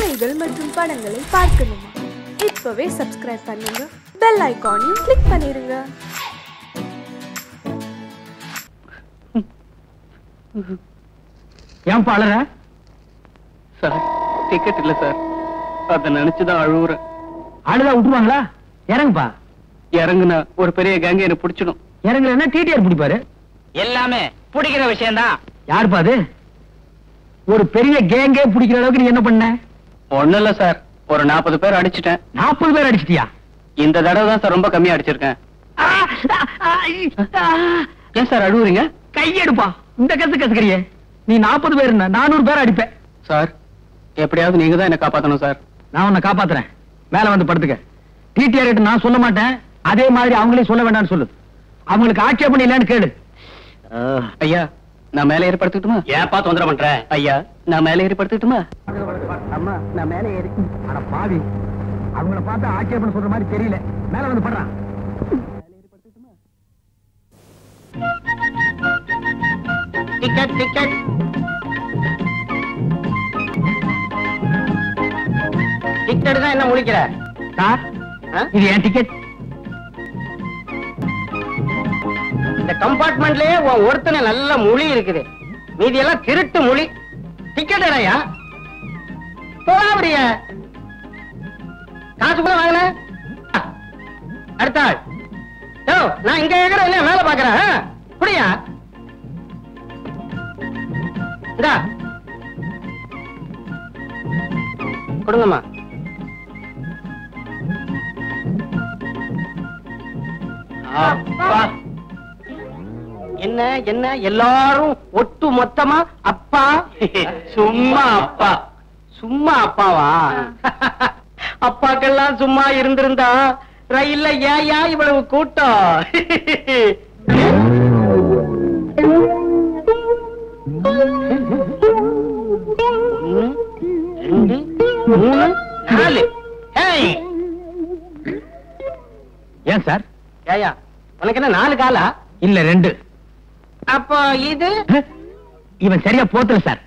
கதைகள் மற்றும் படங்களை பார்க்கணுமா? இப்பவே சப்ஸ்கிரைப் பண்ணுங்க, பெல் ஐகானையும் கிளிக் பண்ணிருங்க. ஏன் பாளர சார்? டிக்கெட் இல்ல சார், அத நினைச்சுதான் அழுவுறேன். ஆளுதான் விட்டுருவாங்களா? இறங்குப்பா. இறங்குனா ஒரு பெரிய கேங்க என்ன பிடிச்சிடும். இறங்குலன்னா டிடிஆர் பிடிப்பாரு. எல்லாமே பிடிக்கிற விஷயம் தான். யாருப்பா அது? ஒரு பெரிய கேங்கே பிடிக்கிற அளவுக்கு நீ என்ன பண்ண? ஒண்ணு இல்ல சார், ஒரு 40 பேர் அடிச்சிட்டேன். 40 பேர் அடிச்சிட்டியா? இந்த தடவை தான் சார் ரொம்ப கம்மியா அடிச்சிருக்கேன். ஏன் சார் அழுவுறீங்க? கையெடுப்பா. இந்த கசுக்கறியே நீ 40 பேர் 400 பேர் அடிப்பேன். சார் எப்படியாவது நீங்க தான் என்ன காப்பாத்தணும் சார். நான் உன்னை காப்பாத்துறேன். மேல வந்து படுத்துக்க. டிடிஆர் கிட்ட நான் சொல்ல மாட்டேன், அதே மாதிரி அவங்களே சொல்ல வேண்டாம்னு சொல்லு. அவங்களுக்கு ஆட்சேபணம் இல்லைன்னு கேளு. ஐயா நான் மேல ஏறி படுத்துட்டுமா? ஏப்பா தொந்தரவு பண்ற? ஐயா நான் மேல ஏறி படுத்துட்டுமா? அம்மா நான் மேல ஏறி. அட பாவி, அவங்கள பார்த்தா ஆட்சேபணம் சொல்ற மாதிரி தெரியல. மேல வந்து படுறான். டிக்கெட் டிக்கெட் டிக்கெட் தான் என்ன முழிக்கிற? சார் இது என் டிக்கெட். இந்த கம்பார்ட்மெண்ட்லயே ஒருத்தனை நல்ல மொழி இருக்குது, மீதி எல்லாம் திருட்டு மொழி. டிக்கெட் என்னையா போறிய காசு கூட வாங்கின? அடுத்த ஆள். நான் இங்க கேக்குறேன் இல்லையா, மேல பாக்குறேன். புரியா? கொடுங்கம்மா. என்ன என்ன எல்லாரும் ஒட்டு மொத்தமா அப்பா? சும்மா அப்பா. சும்மா அப்பாவா? அப்பாக்கெல்லாம் சும்மா இருந்திருந்தா ரயில்ல ஏயா இவ்வளவு கூட்டம்? ஒன்னு 2 3 4. ஏன் சார்? ஏயா உனக்கு என்ன 4 காலா? இல்ல 2. அப்போ இது இவன் சரியா போத்தல சார்.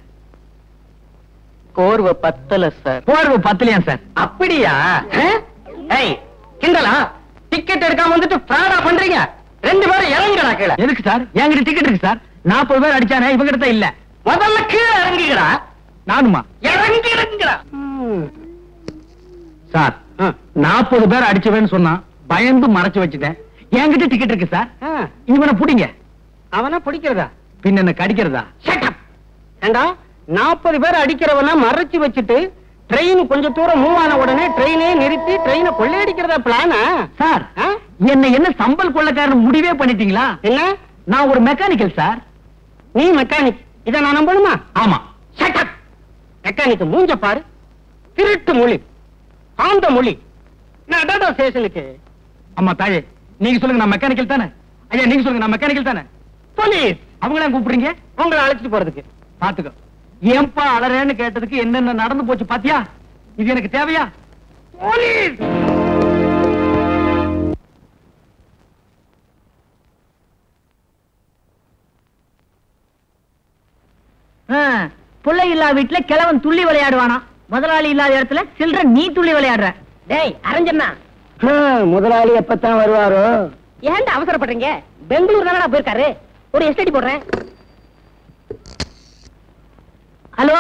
கோர்வை பத்தல சார். போர்வை பத்தலையா சார்? அப்படியா? கிண்டலா? டிக்கெட் எடுக்காம வந்துட்டு ஃப்ராடா பண்றீங்க. 2 பேரும் இறங்குடா கீழே. எதுக்கு சார்? என்கிட்ட டிக்கெட் இருக்கு சார். 40 பேர் அடிச்சானே, இவங்கிட்ட இல்ல. முதல்ல கீழே இறங்குகிறா. நானுமா? இறங்குறா சார். 40 பேர் அடிச்சவன்னு சொன்னா பயந்து மறைச்சு வச்சுட்டேன். என்கிட்ட டிக்கெட் இருக்கு சார். இவனை புடிங்க. அவனா பிடிக்கிறதா? பின்ன என்ன கடிக்கிறதா? ஏண்டா 40 பேர் அடிக்கிறவனா மறைச்சு வச்சுட்டு ட்ரெயின் கொஞ்சம் தூரம் மூவ் ஆன உடனே ட்ரெயினே நிறுத்தி ட்ரெயினை கொள்ளையடிக்கிறதா பிளானா? சார் என்ன சம்பல் கொள்ளக்காரன் முடிவே பண்ணிட்டீங்களா? என்ன? நான் ஒரு மெக்கானிக்கல் சார். நீ மெக்கானிக், இத நான் நம்பணுமா? ஆமா. மெக்கானிக் மூஞ்ச பாரு. திருட்டு மொழி, ஆந்த மொழி. நான் ஸ்டேஷனுக்கு. அம்மா தாயே, நீங்க சொல்லுங்க நான் மெக்கானிக்கல் தானே? ஐயா நீங்க சொல்லுங்க நான் மெக்கானிக்கல் தானே? போலீஸ். அவங்கள கூப்பிடுறீங்க? உங்களை அழைச்சிட்டு போறதுக்கு. பாத்துக்கோ. ஏன்பா அலறேன்னு கேட்டதுக்கு என்னென்ன நடந்து போச்சு பாத்தியா? இது எனக்கு தேவையா? போலீஸ். பிள்ளை இல்லா வீட்டுல கிழவன் துள்ளி விளையாடுவானா? முதலாளி இல்லாத இடத்துல சில்ட்ரன் நீ துள்ளி விளையாடுற. டேய் அரஞ்சண்ணா, முதலாளி எப்பத்தான் வருவாரோ? ஏன்டா அவசரப்படுறீங்க? பெங்களூர் தானடா போயிருக்காரு. ஒரு எஸ்டடி போடுறேன். ஹலோ,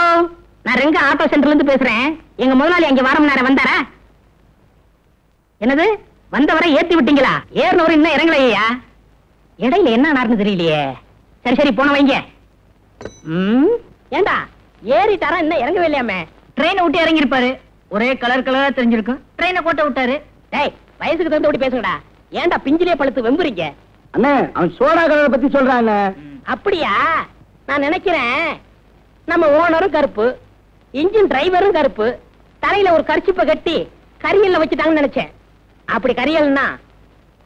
நான் ரெங்க ஆட்டோ சென்டர்ல இருந்து பேசுறேன். எங்க முதலாளி அங்க வாரம் நேரம் வந்தாரா? என்னது வந்தவரை ஏத்தி விட்டீங்களா? ஏறினவரை இன்னும் இறங்கலையா? இடையில என்ன நடந்து தெரியலையே. சரி சரி போன வைங்க. ஏண்டா ஏறிட்டாரா? இன்னும் இறங்கவே இல்லையாமே. ட்ரெயினை விட்டு இறங்கி இருப்பாரு. ஒரே கலர் கலரா தெரிஞ்சிருக்கும். ட்ரெயினை கோட்டை விட்டாரு. டேய் வயசுக்கு தகுந்த விட்டு பேசுங்கடா. ஏண்டா பிஞ்சிலே பழுத்து வெம்புறீங்க? அண்ணே அவன் சோடா கலரை பத்தி சொல்றான். அப்படியா? நான் நினைக்கிறேன் நம்ம ஓனரும் கருப்பு, இன்ஜின் டிரைவரும் கருப்பு, தலையில ஒரு கர்ச்சிப்பை கட்டி கரியல்ல வச்சுட்டாங்கன்னு நினைச்சேன். அப்படி கரியல்னா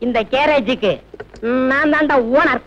இந்த கேரேஜுக்கு நான் தான்டா ஓனர்.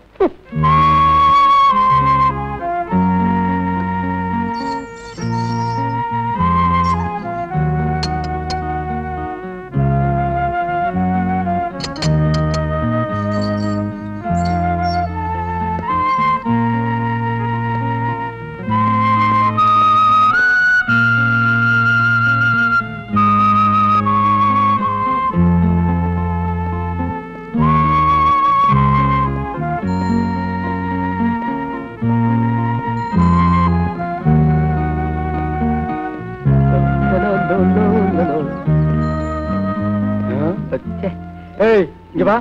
ஏய் இங்க வா.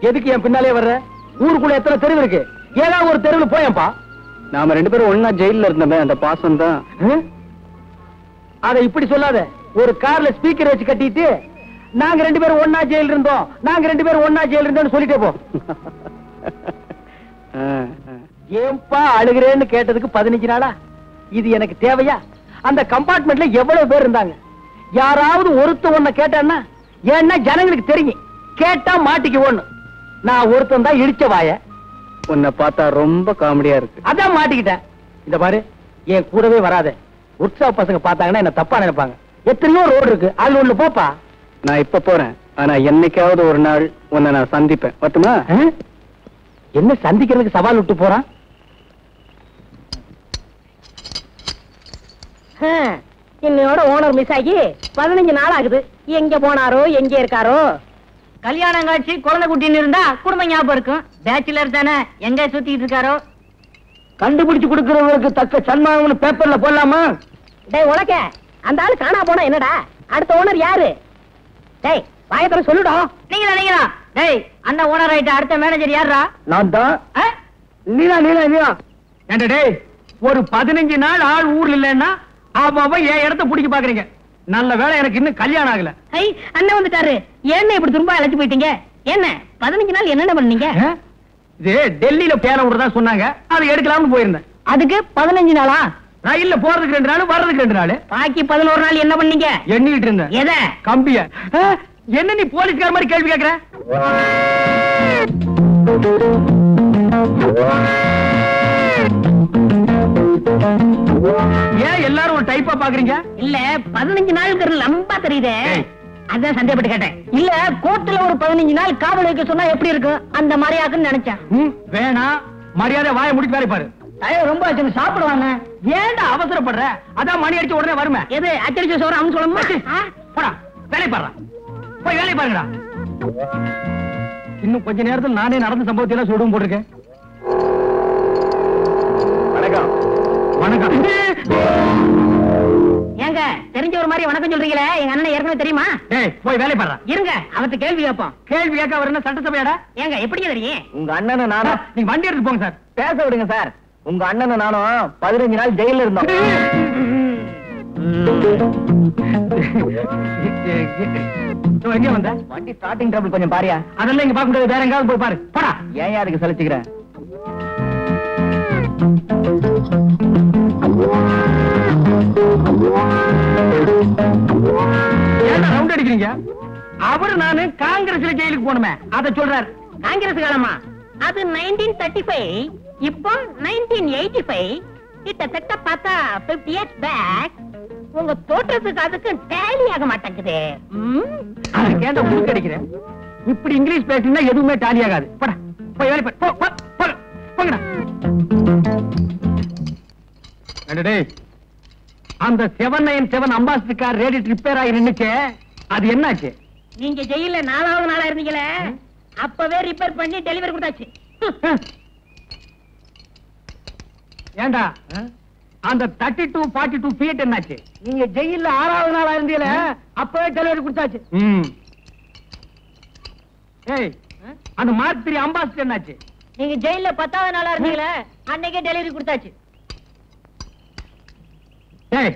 எதுக்கு என் பின்னாலே வர்ற? ஊருக்குள்ள எத்தனை தெருவு இருக்கு? ஏதாவது ஒரு தெருவுல போயேன்பா. நாம 2 பேரும் ஒன்னா ஜெயில இருந்தோமே, அந்த பாசம் தான். அத இப்படி சொல்லாத. ஒரு கார்ல ஸ்பீக்கர் வச்சு கட்டிட்டு நாங்க 2 பேரும் ஒன்னா ஜெயில இருந்தோம், நாங்க 2 பேரும் ஒன்னா ஜெயில இருந்தோம்னு சொல்லிட்டே போ. ஏன்பா அழுகிறேன்னு கேட்டதுக்கு 15 நாளா? இது எனக்கு தேவையா? அந்த கம்பார்ட்மெண்ட்ல எவ்வளவு பேர் இருந்தாங்க. யாராவது ஒருத்த ஒன்ன கேட்டான்னா, ஏன்னா ஜனங்களுக்கு தெரியும் கேட்டா மாட்டிக்கு ஒண்ணு. நான் ஒருத்தன் தான் இடிச்ச வாய. உன்னை பார்த்தா ரொம்ப காமெடியா இருக்கு. அதான் மாட்டிக்கிட்டேன். இந்த பாரு, என் கூடவே வராத. உற்சாக பசங்க பார்த்தாங்கன்னா என்ன தப்பா நினைப்பாங்க. எத்தனையோ ரோடு இருக்கு, அதுல ஒண்ணு போப்பா. நான் இப்ப போறேன், ஆனா என்னைக்காவது ஒரு நாள் உன்னை நான் சந்திப்பேன். மட்டுமா? என்ன சந்திக்கிறதுக்கு சவால் விட்டு போறான்? இன்னையோட ஓனர் மிஸ் ஆகி 15 நாள் ஆகுது. எங்க போனாரோ, எங்க இருக்காரோ? கல்யாணம் காட்சி குழந்தை குட்டின்னு இருந்தா குடும்ப ஞாபகம் இருக்கும். பேச்சுலர் தானே, எங்க சுத்திட்டு இருக்காரோ? கண்டுபிடிச்சு கொடுக்கிறவங்களுக்கு தக்க சன்மானம்னு பேப்பர்ல போடலாமா? டேய் உனக்க, அந்த ஆளு காணா போனா என்னடா? அடுத்த ஓனர் யாரு? டேய் வாயத்தர சொல்லுடா. நீங்களா? டேய், அந்த ஓனர் ஆயிட்ட அடுத்த மேனேஜர் யாரா? நான் தான். நீலா நீலா நீலா. ஏண்டா டேய், ஒரு 15 நாள் ஆள் ஊர்ல இல்லன்னா அவ என் இடத்த பிடிக்க பாக்குறீங்க. நல்ல வேளை எனக்கு இன்னும் கல்யாணம் ஆகல. ஐ, அண்ணன் வந்துட்டாரு. என்ன இப்படி திரும்ப அழைச்சு போயிட்டீங்க? என்ன 15 நாள் என்னென்ன பண்ணீங்க? இது டெல்லியில பேர விடுறதா சொன்னாங்க, அதை எடுக்கலாம்னு போயிருந்தேன். அதுக்கு 15 நாளா? ரயில்ல போறதுக்கு 2 நாள், வர்றதுக்கு 2 நாள். பாக்கி 11 நாள் என்ன பண்ணீங்க? எண்ணிட்டு இருந்தேன். எத? கம்பிய. என்ன நீ போலீஸ்கார மாதிரி கேள்வி கேக்குற? ஏன் எல்லாரும் ஒரு டைப்பா பாக்குறீங்க? இல்ல 15 நாளுக்கு லம்பா தெரியுதே, அதான் சந்தேகப்பட்டு கேட்டேன். இல்ல கோர்ட்ல ஒரு 15 நாள் காவல் வைக்க சொன்னா எப்படி இருக்கும், அந்த மாதிரி ஆகுன்னு நினைச்சேன். வேணா, மரியாதை வாயை முடிச்சு வேலை பாரு. டயர் ரொம்ப ஆச்சு, சாப்பிடுவாங்க. ஏன்டா அவசரப்படுற? அதான் மணி அடிச்ச உடனே வருமே. எது அச்சடிச்ச சோறு அவன் சொல்லணுமா? போடா, வேலை பாரு. போய் வேலை பாருங்கடா. இன்னும் கொஞ்ச நேரத்தில் நானே நடந்த சம்பவத்தை எல்லாம் சொல்லுவோம் போட்டிருக்கேன். வணக்கம். வணக்கம். ஏங்க தெரிஞ்ச ஒரு மாதிரி வணக்கம் சொல்றீங்களே, எங்க அண்ணன் ஏற்கனவே தெரியுமா? ஏய், போய் வேலை பாரு. இருங்க, அவர்கிட்ட கேள்வி கேட்போம். கேள்வி கேட்க அவர் என்ன சட்டசபையாடா? ஏங்க எப்படி தெரியும்? உங்க அண்ணனை நானும். நீங்க வண்டி எடுத்து போங்க சார். பேச விடுங்க சார். உங்க அண்ணனை நானும் 15 நாள் ஜெயில இருந்தோம். எங்க வந்த? வண்டி ஸ்டார்டிங் ட்ரபிள் கொஞ்சம் பாரியா. அதெல்லாம் இங்க பார்க்க முடியாது, வேற எங்காவது போய் பாரு. போடா. ஏன் அதுக்கு சலிச்சுக்கிறேன்? ஏன் ரவுண்ட் அடிக்கிறீங்க? அவரு நானு காங்கிரஸ்ல ஜெயிலுக்கு போனுமே, அதை சொல்றாரு. காங்கிரஸ் காலமா? அது 1935, இப்போ 1985. கிட்டத்தட்ட பார்த்தா 50 years பேக். உங்க தோற்றத்துக்கு அதுக்கு டேலி ஆக மாட்டேங்குது. கேட்ட முழுக்க அடிக்கிறேன். இப்படி இங்கிலீஷ் பேசினா எதுவுமே டாலி ஆகாது. போடா, போய் வேலை பாரு. போங்கடா. டேய், அந்த 797 அம்பாசிடர் கார் ரேடியேட்டர் ரிப்பேர் ஆகி நின்னுச்சே, அது என்னாச்சு? நீங்க ஜெயில 4வது நாளா இருந்தீங்களே, அப்பவே ரிப்பேர் பண்ணி டெலிவரி கொடுத்தாச்சு. ஏண்டா, அந்த 32, 42 ஃபீட் என்னாச்சு? நீங்க ஜெயில 6வது நாளா இருந்தீங்களே, அப்பவே டெலிவரி கொடுத்தாச்சு. ஏய், அந்த மார்க் 3 அம்பாசிடர் என்னாச்சு? நீங்க ஜெயில 10வது நாளா இருந்தீங்களே, அன்னைக்கே டெலிவரி கொடுத்தாச்சு. ஏய்,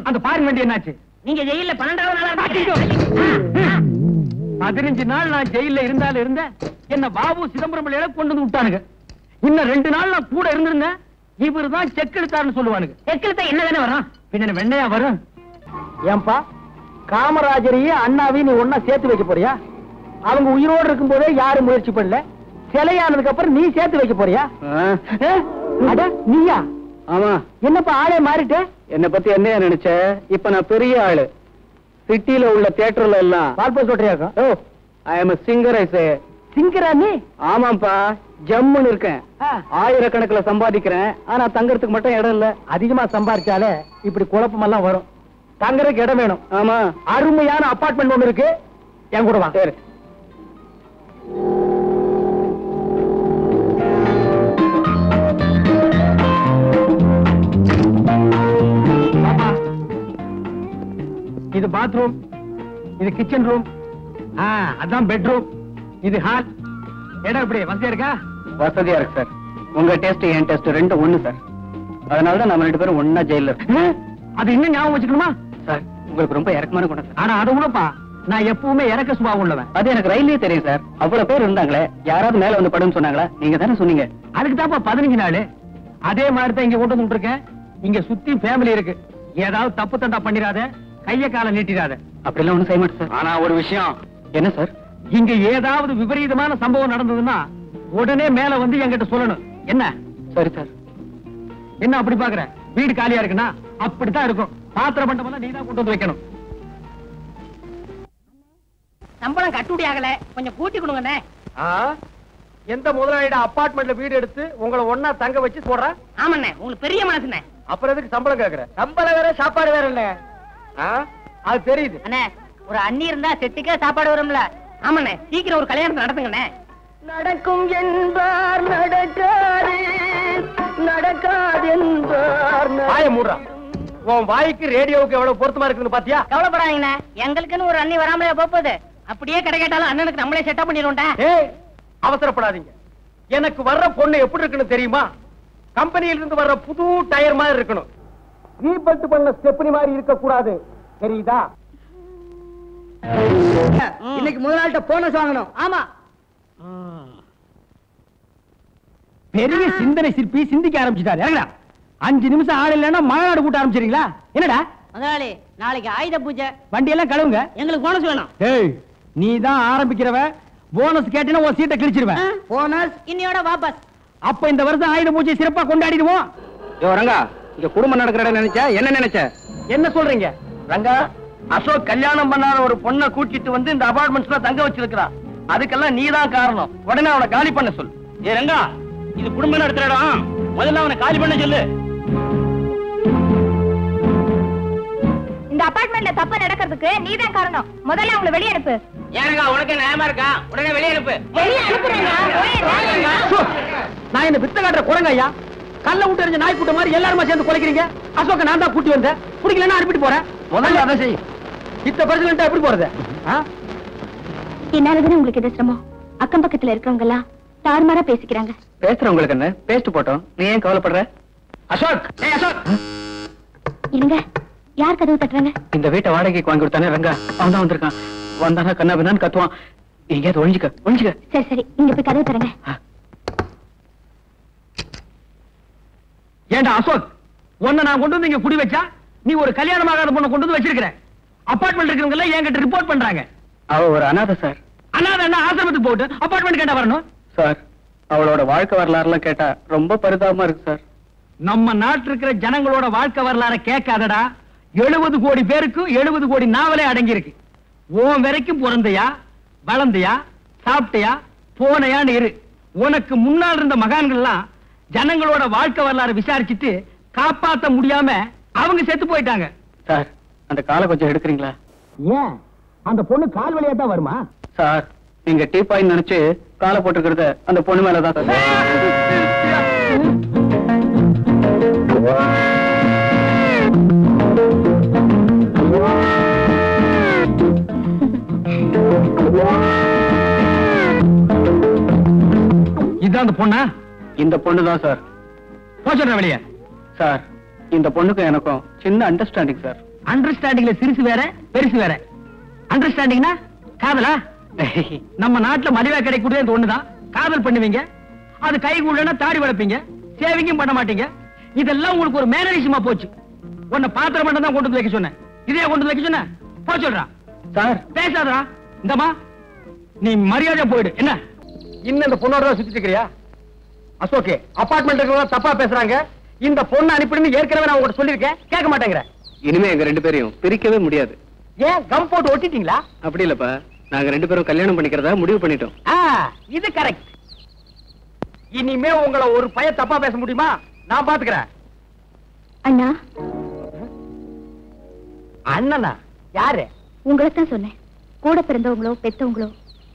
அந்த பாரின் வண்டி என்னாச்சு? நீங்க ஜெயில 12வது நாளா இருந்தீங்க. 15 நாள் நான் ஜெயில இருந்தாலும் இருந்தேன். என்ன பாபு சிதம்பரம் பிள்ளையில கொண்டு வந்து விட்டானுங்க. இன்னும் 2 நாள் நான் கூட இருந்திருந்தேன். இவரு தான் செக் எடுத்தாருன்னு சொல்லுவானுங்க. செக் எடுத்தா என்ன தானே வரும்? பின்ன வெண்ணையா வரும். ஏன்பா, காமராஜரையும் அண்ணாவையும் நீ ஒன்னா சேர்த்து வைக்க போறியா? அவங்க உயிரோடு இருக்கும் போதே யாரும் முயற்சி பண்ணல. சிலையானதுக்கு அப்புறம் நீ சேர்த்து வைக்க போறியா? அட நீயா? ஆமா. என்னப்பா ஆளே மாறிட்டு? என்ன பத்தி என்ன நினைச்ச? இப்ப நான் பெரிய ஆளு. சிட்டில உள்ள தியேட்டர்ல எல்லாம் பால்போ சொல்றியாக்கா? ஓ, ஐ அம் a singer. I say. சிங்கரா நீ? ஆமாப்பா, ஜம்முன்னு இருக்கேன். ஆயிரக்கணக்கில் சம்பாதிக்கிறேன். ஆனா தங்கறதுக்கு மட்டும் இடம் இல்ல. அதிகமா சம்பாதிச்சாலே இப்படி குழப்பம் எல்லாம் வரும். தங்கறதுக்கு இடம் வேணும். ஆமா, அருமையான அபார்ட்மெண்ட் ஒண்ணு இருக்கு, என் கூட வா. சரி. இது பாத்ரூம், இது கிச்சன் ரூம், அதான் பெட்ரூம், இது ஹால். இடம் எப்படி வசதியா இருக்கா? வசதியா இருக்கு சார். உங்க டேஸ்ட் என் டேஸ்ட் ரெண்டும் ஒண்ணு சார். அதனாலதான் நம்ம 2 பேரும் ஒன்னா ஜெயில இருக்கோம். அது இன்னும் ஞாபகம் வச்சுக்கணுமா சார்? உங்களுக்கு ரொம்ப இறக்கமான குணம் சார். ஆனா அது கூடப்பா, நான் எப்பவுமே இறக்க சுபாவம் உள்ளவன். அது எனக்கு ரயிலே தெரியும் சார். அவ்வளவு பேர் இருந்தாங்களே, யாராவது மேல வந்து படுன்னு சொன்னாங்களா? நீங்க தானே சொன்னீங்க. அதுக்கு தான்ப்பா 15 நாள். அதே மாதிரி தான் இங்க கொண்டு வந்துருக்கேன். இங்க சுத்தி ஃபேமிலி இருக்கு. ஏதாவது தப்பு தண்டா பண்ணிராத, கைய கால நீட்டிராத. அப்படிலாம் ஒண்ணும் செய்ய மாட்டேன் சார். ஆனா ஒரு விஷயம். என்ன சார்? இங்க ஏதாவது விபரீதமான சம்பவம் நடந்ததுன்னா உடனே மேல வந்து என்கிட்ட சொல்லணும். என்ன? சரி சார். என்ன அப்படி பாக்குற? வீடு காலியா இருக்குன்னா அப்படித்தான் இருக்கும். பாத்திர பண்டமெல்லாம் நீ தான் கொண்டு வந்து வைக்கணும். சம்பளம் கட்டுப்படி ஆகல, கொஞ்சம் கூட்டி கொடுங்கண்ணே. எந்த முதலாளியோட அபார்ட்மெண்ட்ல வீடு எடுத்து உங்களை ஒன்னா தங்க வச்சு போடுறா? ஆமாண்ணே, உங்களுக்கு பெரிய மனசுண்ணே. அப்புறம் எதுக்கு சம்பளம் கேக்குற? சம்பளம் வேற சாப்பாடு வேற இல்ல. அது தெரியுது. அண்ணே, ஒரு அண்ணி இருந்தா செட்டுக்கே சாப்பாடு வரும்ல. ஆமாண்ணே, சீக்கிரம் ஒரு கல்யாணம் நடத்துங்கண்ணே. நடக்கும் என்பார் நடக்காது, நடக்காது என்பார். வாய மூடுறா. உன் வாய்க்கு ரேடியோவுக்கு எவ்வளவு பொருத்தமா இருக்குன்னு பாத்தியா? கவலைப்படாதீங்கண்ணே, எங்களுக்குன்னு ஒரு அண்ணி வராமலே போகுது. அப்படியே கடை கேட்டாலும் அண்ணனுக்கு நம்மளே செட்டப் பண்ணிடுவோம்டா. ஏய், அவசரப்படாதீங்க. எனக்கு வர்ற பொண்ணு எப்படி இருக்குன்னு தெரியுமா? கம்பெனியில இருந்து வர்ற புது டயர் மாதிரி இருக்கணும். ரீபல்ட் பண்ண ஸ்டெப்னி மாதிரி இருக்க கூடாது. தெரியுதா? இன்னைக்கு முதலாளிட்ட போனஸ் வாங்கணும். ஆமா, பெரிய சிந்தனை சிற்பி சிந்திக்க ஆரம்பிச்சுட்டாரு. இறங்கடா. 5 நிமிஷம் ஆள் இல்லைன்னா மாநாடு கூட்ட ஆரம்பிச்சிருங்களா? என்னடா முதலாளி, நாளைக்கு ஆயுத பூஜை, வண்டி எல்லாம் கழுவுங்க. எங்களுக்கு போனஸ் வேணும். ஏய், நீ தான் ஆரம்பிக்கிறவ. போனஸ் கேட்டினா உன் சீட்டை கிழிச்சிருவேன். போனஸ் இன்னையோட வாபஸ். அப்ப இந்த வருஷம் ஆயுத பூஜை சிறப்பா கொண்டாடிடுவோம். யோ ரங்கா, இங்க குடும்பம் நடக்கிற இடம் நினைச்சா என்ன நினைச்ச? என்ன சொல்றீங்க ரங்கா? அசோக் கல்யாணம் பண்ணாத ஒரு பொண்ணை கூட்டிட்டு வந்து இந்த அபார்ட்மெண்ட்ஸ்ல தங்க வச்சிருக்கான். அதுக்கெல்லாம் நீ தான் காரணம். உடனே அவனை காலி பண்ண சொல்லு. ஏ ரங்கா, இது குடும்பம் நடத்துற இடம். முதல்ல அவனை காலி பண்ண சொல்லு. இந்த அபார்ட்மெண்ட்ல தப்பு நடக்கிறதுக்கு நீதான் காரணம். முதல்ல அவங்களை வெளியே அனுப்பு. ஏங்க உனக்கு நியாயமா இருக்கா? உடனே வெளியே அனுப்பு. வெளியே அனுப்புறேங்க. நான் என்ன வித்த காட்டுற குரங்க ஐயா? கல்ல விட்டு எறிஞ்ச நாய் கூட்ட மாதிரி எல்லாருமா சேர்ந்து குலைக்கிறீங்க. அசோக்க நான் தான் கூட்டி வந்தேன். பிடிக்கலன்னா அனுப்பிட்டு போறேன். முதல்ல அதை செய். இத்த பிரச்சனை எப்படி போறது? என்னாலதானே உங்களுக்கு எது சிரமம்? அக்கம் பக்கத்துல இருக்கவங்க எல்லாம் தாறுமாறா பேசிக்கிறாங்க. பேசுறவங்களுக்கு என்ன? பேசிட்டு போட்டோம். நீ ஏன் கவலைப்படுற? அசோக், ஏய் அசோக். இருங்க, யார் கதவு தட்டுறாங்க? இந்த வீட்டை வாடகைக்கு வாங்கி கொடுத்தானே ரங்கா, அவன் தான் வந்திருக்கான். வந்தானா கண்ணா பின்னான்னு கத்துவான். எங்கேயாவது ஒழிஞ்சுக்க. சரி சரி, நீங்க போய் கதவு தரங்க. ஏண்டா அசோக், உன்னை நான் கொண்டு வந்து இங்க குடி வச்சா நீ ஒரு கல்யாணமாகாத பொண்ணை கொண்டு வந்து வச்சிருக்கிற. அபார்ட்மெண்ட் இருக்கிறவங்க எல்லாம் என்கிட்ட ரிப்போர்ட் பண்றாங்க. அவ ஒரு அனாதை சார். அனாதை என்ன ஆசிரமத்துக்கு போட்டு அபார்ட்மெண்ட் கேட்டா வரணும்? சார், அவளோட வாழ்க்கை வரலாறுலாம் கேட்டா ரொம்ப பரிதாபமா இருக்கு சார். நம்ம நாட்டில் இருக்கிற ஜனங்களோட வாழ்க்கை வரலாற கேட்காதடா. 70 கோடி பேருக்கு 70 கோடி நாவலே அடங்கி இருக்கு. உன் வரைக்கும் பிறந்தையா, வளர்ந்தையா, சாப்பிட்டையா, போனையான்னு இரு. உனக்கு முன்னால் இருந்த மகான்கள்லாம் ஜனங்களோட வாழ்க்கை வரலாறு விசாரிச்சுட்டு காப்பாத்த முடியாம அவங்க செத்து போயிட்டாங்க. சார், அந்த காலை கொஞ்சம் எடுக்கிறீங்களா? ஏன் அந்த பொண்ணு கால் வழியா தான் வருமா? சார், நீங்க டீ பாயிண்ட் நினைச்சு காலை போட்டுக்கிறத அந்த பொண்ணு மேலதான் சார். இதுதான் அந்த பொண்ணா? இந்த பொண்ணு தான் சார். போச்சுற வெளியே. சார், இந்த பொண்ணுக்கும் எனக்கும் சின்ன அண்டர்ஸ்டாண்டிங் சார். அண்டர்ஸ்டாண்டிங்ல சிறுசு வேற பெருசு வேற. அண்டர்ஸ்டாண்டிங்னா காதலா? நம்ம நாட்டுல மலிவா கிடைக்கக்கூடிய இந்த ஒண்ணுதான். காதல் பண்ணுவீங்க, அது கை கூடனா தாடி வளர்ப்பீங்க, சேவிங்கும் பண்ண மாட்டீங்க. இதெல்லாம் உங்களுக்கு ஒரு மேனரிசமா போச்சு. உன்னை பாத்திரம் மட்டும் தான் கொண்டு வந்து வைக்க சொன்னேன். இதே கொண்டு வந்து வைக்க சொன்னேன். போ சொல்றா. சார், பேசாதடா. இந்தமா நீ மரியாதை போயிடு. என்ன இன்னும் இந்த பொண்ணோட தான் சுத்திட்டு இருக்கிறியா? அசோகே, அபார்ட்மெண்ட் தப்பா பேசுறாங்க. இந்த பொண்ணு அனுப்பிடுன்னு ஏற்கனவே நான் உங்ககிட்ட சொல்லியிருக்கேன். கேட்க மாட்டேங்கிற. இனிமே எங்க 2 பேரையும் பிரிக்கவே முடியாது. ஏன் கம் போட்டு ஒட்டிட்டீங்களா? அப்படி இல்லப்பா, நாங்க 2 பேரும் கல்யாணம் பண்ணிக்கிறதா முடிவு பண்ணிட்டோம். இது கரெக்ட். இனிமே உங்களை ஒரு பைய தப்பா பேச முடியுமா? நான் பாத்துக்கிறேன். அண்ணா. அண்ணனா? யாரு? உங்களைத்தான் சொன்னேன். கூட பிறந்தவங்களோ பெத்தவங்களோ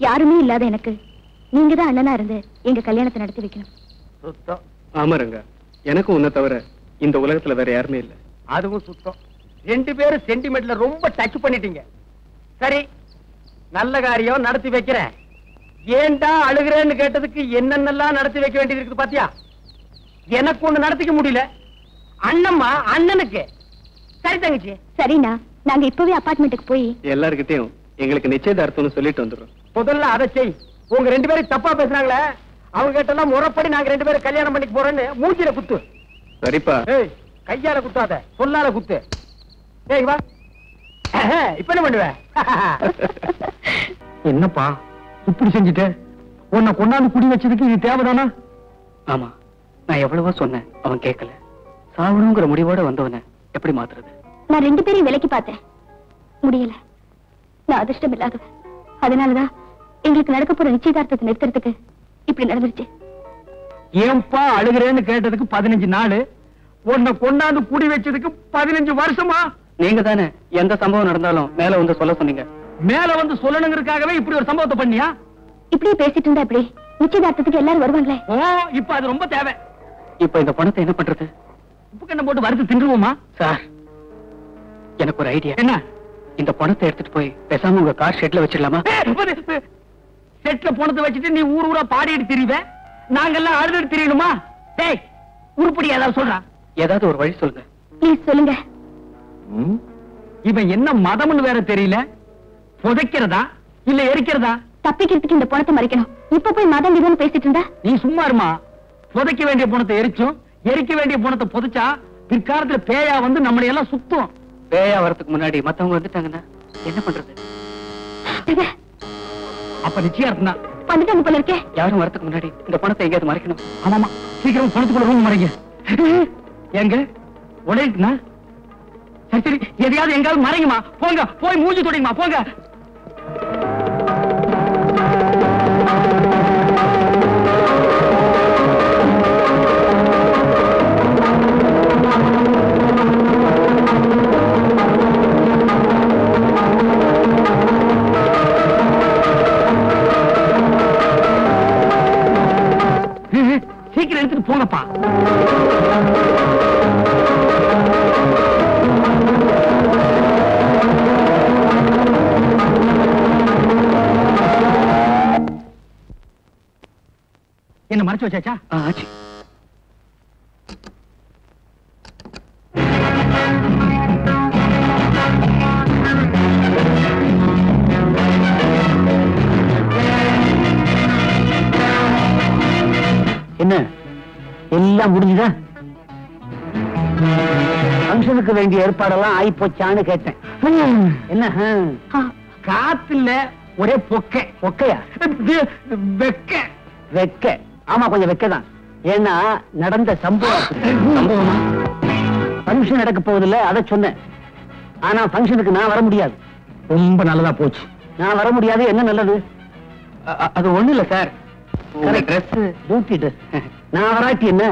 யாருமே இல்லாத எனக்கு நீங்க தான் அண்ணனா இருந்து எங்க கல்யாணத்தை நடத்தி வைக்கணும். சுத்தம். ஆமாருங்க, எனக்கும் உன்னை தவிர இந்த உலகத்துல வேற யாருமே இல்ல. அதுவும் சுத்தம். 2 பேரும் சென்டிமெண்ட்ல ரொம்ப டச் பண்ணிட்டீங்க. சரி, நல்ல காரியம் நடத்தி வைக்கிறேன். ஏன்டா அழுகிறேன்னு கேட்டதுக்கு என்னென்னலாம் நடத்தி வைக்க வேண்டியது இருக்குது பாத்தியா? எனக்கு ஒண்ணு நடத்திக்க முடியல, அண்ணம்மா அண்ணனுக்கு. சரி தங்கச்சி. சரிண்ணா, நாங்க இப்பவே அபார்ட்மெண்ட்டுக்கு போய் எல்லாருக்கிட்டையும் எங்களுக்கு நிச்சயதார்த்தம்னு சொல்லிட்டு வந்துடுறோம். முதல்ல அதை செய். உங்க 2 பேரும் தப்பா பேசுறாங்களே, அவங்க கிட்ட எல்லாம் முறைப்படி நாங்க 2 பேரும் கல்யாணம் பண்ணிக்க போறோன்னு மூஞ்சில குத்து. சரிப்பா. ஏய், கையால குத்தாத, சொல்லால குத்து. ஏய் வா. இப்ப என்ன பண்ணுவ? என்னப்பா இப்படி செஞ்சுட்ட? உன்னை கொண்டாந்து குடி வச்சதுக்கு இது தேவைதானா? ஆமா, நான் எவ்வளவோ சொன்னேன், அவன் கேட்கல. சாவணுங்கிற முடிவோட வந்தவன எப்படி மாத்துறது? நான் 2 பேரையும் விலைக்கு பார்த்தேன், முடியல. நான் அதிர்ஷ்டம் இல்லாதவ, அதனாலதான் எங்களுக்கு நடக்க போற நிச்சயதார்த்தத்தை நிறுத்துறதுக்கு இப்படி நடந்துருச்சு. ஏன்பா அழுகிறேன்னு கேட்டதுக்கு 15 நாள், உன்னை கொண்டாந்து குடி வச்சதுக்கு 15 வருஷமா? நீங்க தானே எந்த சம்பவம் நடந்தாலும் மேல வந்து சொல்ல சொன்னீங்க. மேல வந்து சொல்லணுங்கிறதுக்காகவே இப்படி ஒரு சம்பவத்தை பண்ணியா? இப்படியே பேசிட்டு இருந்தா இப்படி நிச்சயதார்த்தத்துக்கு எல்லாரும் வருவாங்களே. ஓ, இப்ப அது ரொம்ப தேவை. இப்ப இந்த பணத்தை என்ன பண்றது? உப்பு கண்ணை போட்டு வறுத்து தின்றுவோமா? சார், எனக்கு ஒரு ஐடியா. என்ன? இந்த பணத்தை எடுத்துட்டு போய் பேசாம உங்க கார் ஷெட்ல வச்சிடலாமா? செட்ல பணத்தை வச்சுட்டு நீ ஊர் ஊரா பாடிட்டு திரிவ, நாங்கெல்லாம் அழுது திரியணுமா? டேய், உருப்படி ஏதாவது சொல்றா. ஏதாவது ஒரு வழி சொல்லுங்க. ப்ளீஸ் சொல்லுங்க. இவன் என்ன மதம்னு வேற தெரியல. புதைக்கிறதா இல்ல எரிக்கிறதா? தப்பிக்கிறதுக்கு இந்த பணத்தை மறைக்கணும். இப்ப போய் மதம் இதுன்னு பேசிட்டு இருந்தா நீ சும்மா இருமா. புதைக்க வேண்டிய பணத்தை எரிச்சும் எரிக்க வேண்டிய பணத்தை புதைச்சா பிற்காலத்துல பேயா வந்து நம்மளை எல்லாம் சுத்தும். பேயா வரதுக்கு முன்னாடி மத்தவங்க வந்துட்டாங்கன்னா என்ன பண்றது? அப்ப நிச்சயார்த்தம் தான். வந்துட்டாங்க போல இருக்கே. யாரும் வரதுக்கு முன்னாடி இந்த பணத்தை எங்கேயாவது மறைக்கணும். ஆமாமா, சீக்கிரம் பணத்துக்குள்ள ரூம் மறைங்க. எங்க உடையுதுனா? சரி சரி, எதையாவது எங்காவது மறைங்கம்மா. போங்க, போய் மூஞ்சி தொடைங்கம்மா, போங்க. சீக்கிரம் எடுத்துட்டு போங்கப்பா. என்ன மறைச்சு வச்சாச்சா? ஆச்சு. என்ன எல்லாம் முடிஞ்சுதா? ஃபங்க்ஷனுக்கு வேண்டிய ஏற்பாடெல்லாம் ஆயி போச்சான்னு கேட்டேன். என்ன காத்துல ஒரே பொக்கை. பொக்கையா? வெக்க. வெக்க. ஆமா, கொஞ்சம் வெக்கதான். ஏன்னா நடந்த சம்பவம். ஃபங்க்ஷன் நடக்க போவதில்லை, அதை சொன்னேன். ஆனா ஃபங்க்ஷனுக்கு நான் வர முடியாது. ரொம்ப நல்லதா போச்சு. நான் வர முடியாது. என்ன நல்லது? அது ஒண்ணு இல்ல சார், ட்ரெஸ் டியூட்டி ட்ரெஸ். நான் வராட்டி என்ன,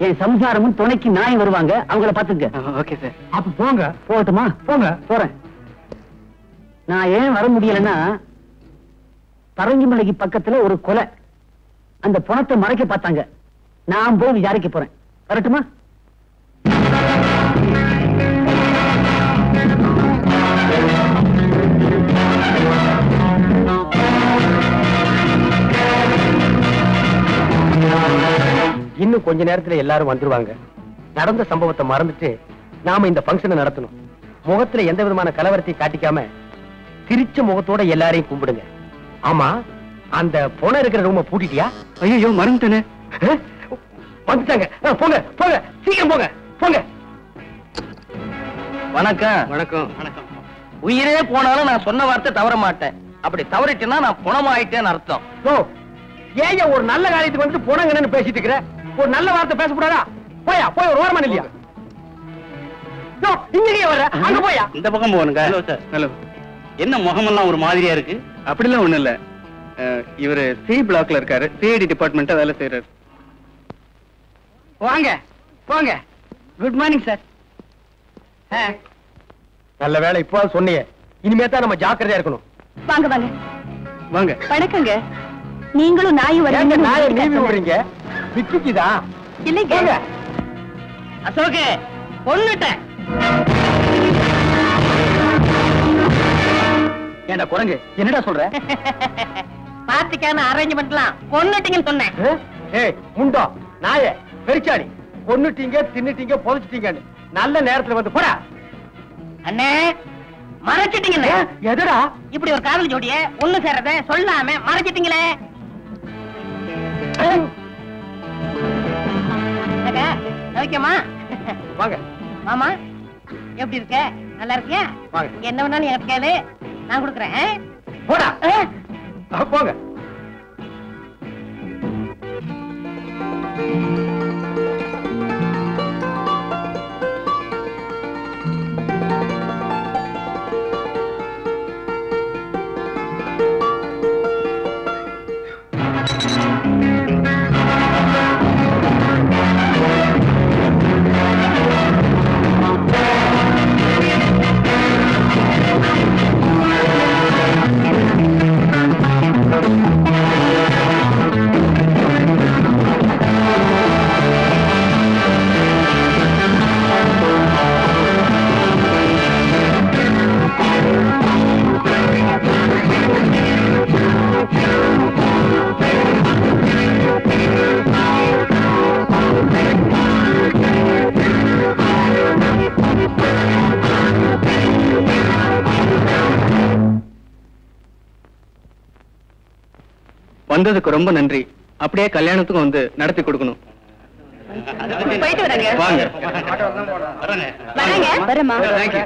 என் சம்சாரமும் துணைக்கு நாய் வருவாங்க, அவங்கள பாத்துங்க. Okay sir. அப்ப போங்க. போகட்டுமா? போங்க. போறேன். நான் ஏன் வர முடியலன்னா, பரங்கிமலைக்கு பக்கத்துல ஒரு கொலை, அந்த பணத்தை மறைக்க பார்த்தாங்க. நான் போய் விசாரிக்க போறேன். வரட்டுமா? இன்னும் கொஞ்ச நேரத்துல எல்லாரும் வந்துருவாங்க. நடந்த சம்பவத்தை மறந்துட்டு நாம இந்த ஃபங்க்ஷனை நடத்தணும். முகத்துல எந்த விதமான கலவரத்தையும் காட்டிக்காம சிரிச்ச முகத்தோட எல்லாரையும் கும்பிடுங்க. ஆமா, அந்த பொணம் இருக்கிற ரூம பூட்டிட்டியா? ஐயோ, மறந்துட்டேனே. வந்துட்டாங்க. போங்க போங்க, சீக்கிரம் போங்க போங்க. வணக்கம். வணக்கம். வணக்கம். உயிரே போனாலும் நான் சொன்ன வார்த்தை தவற மாட்டேன். அப்படி தவறிட்டேன்னா நான் புணமாயிட்டேன்னு அர்த்தம். ஏன் ஒரு நல்ல காரியத்துக்கு வந்து போனங்கன்னு பேசிட்டு இருக்கிற? ஒரு நல்ல வார்த்தை பேசக்கூடாதா? போயா, போய் ஒரு ஓரமா இல்லையா? இங்கே வர, அங்க போயா. இந்த பக்கம் போகணுங்க. Hello sir. ஹலோ. என்ன முகமெல்லாம் ஒரு மாதிரியா இருக்கு? அப்படிலாம் ஒண்ணு இல்ல. இவரு சி பிளாக்ல இருக்காரு, சிஐடி டிபார்ட்மெண்ட் வேலை செய்யறாரு. வாங்க போங்க. Good morning sir. நல்ல வேலை இப்போ சொன்னீங்க. இனிமே தான் நம்ம ஜாக்கிரதையா இருக்கணும். வாங்க வாங்க வாங்க. வணக்கங்க. நீங்களும் நாயும் நாயை நீவி வரீங்க. விடுறீங்க. விக்கிக்குதா? இல்லைங்க. அசோகே, கொன்னுட்டேன். ஏண்டா குரங்கு என்னடா சொல்ற? பாத்துக்கான அரேஞ்ச்மெண்ட்லாம் கொன்னுட்டீங்கன்னு சொன்னேன். ஏய் முண்டோ நாயே பெருச்சாடி, கொன்னுட்டீங்க தின்னுட்டீங்க புதைச்சிட்டீங்கன்னு நல்ல நேரத்துல வந்து போடா. அண்ணே மறைச்சிட்டீங்கண்ணே. எதுடா இப்படி ஒரு காதல் ஜோடிய ஒண்ணு சேர்றத சொல்லாம மறைச்சிட்டீங்களே. ஓகேமா வாங்க மாமா, எப்படி இருக்க? நல்லா இருக்கியா? வாங்க. என்ன வேணாலும் எனக்கு கேளு, நான் கொடுக்குறேன். போடா போங்க. வந்ததுக்கு ரொம்ப நன்றி. அப்படியே கல்யாணத்துக்கும் வந்து நடத்தி கொடுக்கணும். போயிட்டு வரேங்க. வாங்க. வரமா? தேங்க்யூ.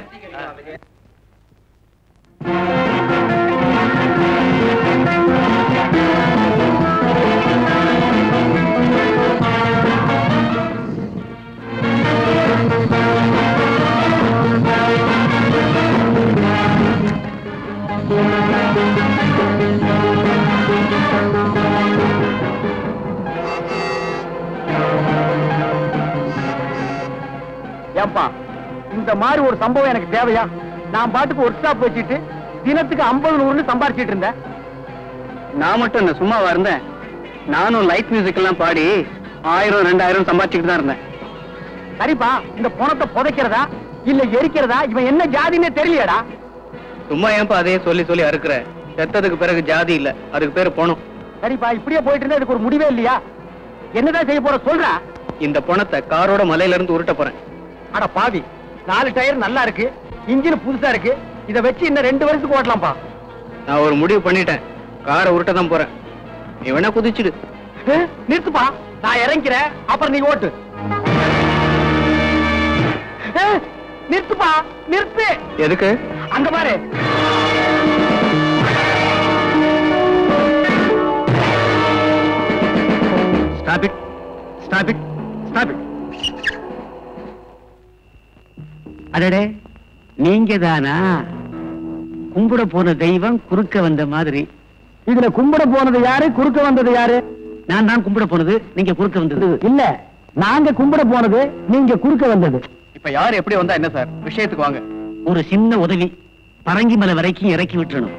ஏப்பா இந்த மாதிரி ஒரு சம்பவம் எனக்கு தேவையா? நான் பாட்டுக்கு ஒர்க் ஷாப் வச்சுட்டு தினத்துக்கு 50-100 சம்பாரிச்சிட்டு இருந்தேன். நான் மட்டும் என்ன சும்மாவா இருந்தேன்? நானும் லைட் மியூசிக் எல்லாம் பாடி 1000-2000 சம்பாதிச்சுட்டு தான் இருந்தேன். சரிப்பா, இந்த பணத்தை புதைக்கிறதா இல்ல எரிக்கிறதா இவன் என்ன ஜாதின்னே தெரியலடா. சும்மா ஏன்பா அதே சொல்லி சொல்லி அறுக்குற? செத்ததுக்கு பிறகு ஜாதி இல்ல, அதுக்கு பேரு பணம். சரிப்பா, இப்படியே போயிட்டு இருந்தா இதுக்கு ஒரு முடிவே இல்லையா? என்னதான் செய்ய போற சொல்றா? இந்த பணத்தை காரோட மலையில இருந்து உருட்ட போறேன். அட பாவி, 4 டயர் நல்லா இருக்கு, இன்ஜின் புதுசா இருக்கு, இத வச்சு இன்னும் 2 வருஷத்துக்கு ஓட்டலாம்ப்பா. நான் ஒரு முடிவு பண்ணிட்டேன், காரை உருட்ட தான் போறேன். நீ வேணா குதிச்சுடு. நிறுத்துப்பா, நான் இறங்கிறேன், அப்புறம் நீ ஓட்டு. நிறுத்துப்பா, நிறுத்து. எதுக்கு? அங்க பாரு. Stop it. Stop it. Stop it. அடடே, நீங்க தானா? கும்பிட போன தெய்வம் குறுக்க வந்த மாதிரி. இதுல கும்பிட போனது யாரு, குறுக்க வந்தது யாரு? நான் தான் கும்பிட போனது, நீங்க குறுக்க வந்தது. இல்ல, நாங்க கும்பிட போனது, நீங்க குறுக்க வந்தது. இப்ப யாரு எப்படி வந்தா என்ன சார்? விஷயத்துக்கு வாங்க. ஒரு சின்ன உதவி, பரங்கிமலை வரைக்கும் இறக்கி விட்டுறணும்.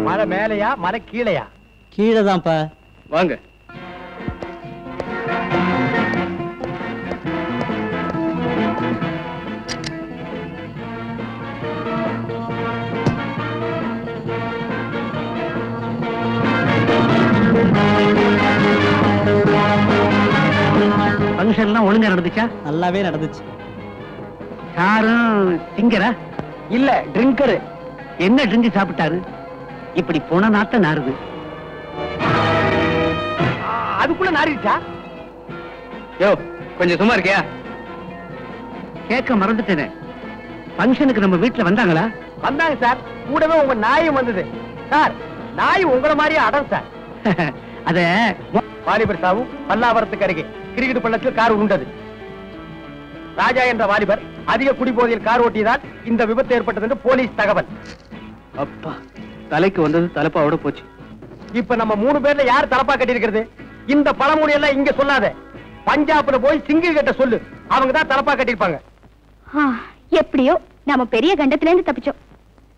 மலை மேலையா மலை கீழையா? கீழே தான்ப்பா. வாங்க. ஃபங்க்ஷன் எல்லாம் ஒழுங்கா நடந்துச்சா? நல்லாவே நடந்துச்சு. யாரும் திங்கரா? இல்ல, ட்ரிங்கரு. என்ன ட்ரிங்க் சாப்பிட்டாரு? இப்படி போன நாத்த நாறுது. அதுக்குள்ள நாரிடுச்சா? யோ, கொஞ்சம் சும்மா இருக்கியா? கேட்க மறந்துட்டேனே, ஃபங்க்ஷனுக்கு நம்ம வீட்டுல வந்தாங்களா? வந்தாங்க சார், கூடவே உங்க நாயும் வந்தது. சார், நாய் உங்கள மாதிரியே அடம் சார். அத வாலிபர் சாவு பல்லாவரத்துக்கு அருகே கிரிக்கெட் பள்ளத்தில் கார் உண்டது. ராஜா என்ற வாலிபர் அதிக குடிபோதையில் கார் ஓட்டியதால் இந்த விபத்து ஏற்பட்டது என்று போலீஸ் தகவல். அப்பா, தலைக்கு வந்தது தலைப்பாவோட போச்சு. இப்ப நம்ம 3 பேர்ல யார் தலப்பா கட்டியிருக்கிறது? இந்த பழமொழி எல்லாம் இங்க சொல்லாத, பஞ்சாப்ல போய் சிங்கிள் கிட்ட சொல்லு, அவங்க தான் தலப்பா கட்டிருப்பாங்க. எப்படியோ நாம பெரிய கண்டத்துல இருந்து தப்பிச்சோம்.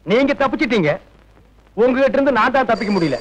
நீங்க தப்பிச்சிட்டீங்க, உங்ககிட்ட இருந்து நான் தான் தப்பிக்க முடியல.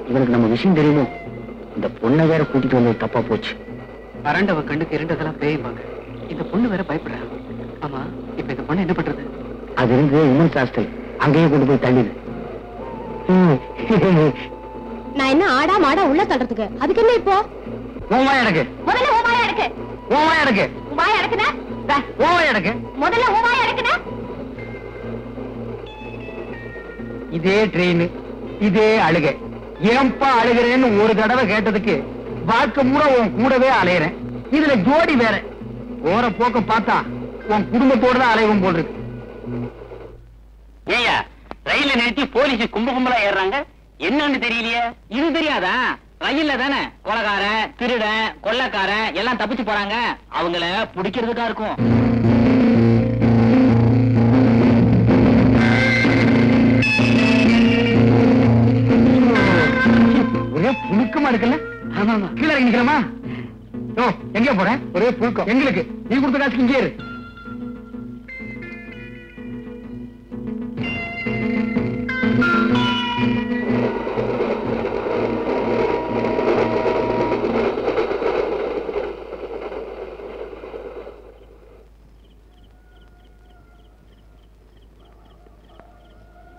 இவனுக்கு நம்ம விஷயம் தெரியுமோ? இந்த பொண்ணை வேற கூட்டிட்டு வந்தது தப்பா போச்சு. அரண்டவ கண்ணுக்கு இரண்டதெல்லாம் பேய்பாங்க. இந்த பொண்ணு வேற பயப்படுறா. ஆமா, இப்ப இந்த பொண்ணு என்ன பண்றது? அது இருந்து உமன்ஸ் ஹாஸ்டல், அங்கேயே கொண்டு போய் தள்ளிடு. நான் என்ன ஆடா மாடா உள்ள தள்ளுறதுக்கு? அதுக்கு என்ன இப்போ? ஓமா எனக்கு முதல்ல ஓமாயா எடுக்கு. ஓமா எனக்கு வாயா எடுக்குதா? ஓமா எனக்கு முதல்ல ஓமாயா எடுக்குதா? இதே ட்ரெயின், இதே அழுகை. ஏன்பா அழுகிறேன்னு ஒரு தடவை கேட்டதுக்கு வாழ்க்கை பூரா உன் கூடவே அலையிறேன். இதுல ஜோடி வேற. போற போக்க பார்த்தா உன் குடும்பத்தோட தான் அலைவும் போல் இருக்கு. ஏயா ரயில நிறுத்தி போலீஸ் கும்பலா ஏறாங்க, என்னன்னு தெரியலையே. இது தெரியாதா? ரயில்ல தானே கொலைகாரன், திருடன், கொள்ளக்காரன் எல்லாம் தப்பிச்சு போறாங்க. அவங்கள பிடிக்கிறதுக்கா இருக்கும். ஒரே புழுக்கமா இருக்குல்ல? கீழே இறங்கி நிக்கிறமா? ஓ, எங்க போறேன்? ஒரே புழுக்கம் எங்களுக்கு. நீ கொடுத்த காசுக்கு இங்கே இரு.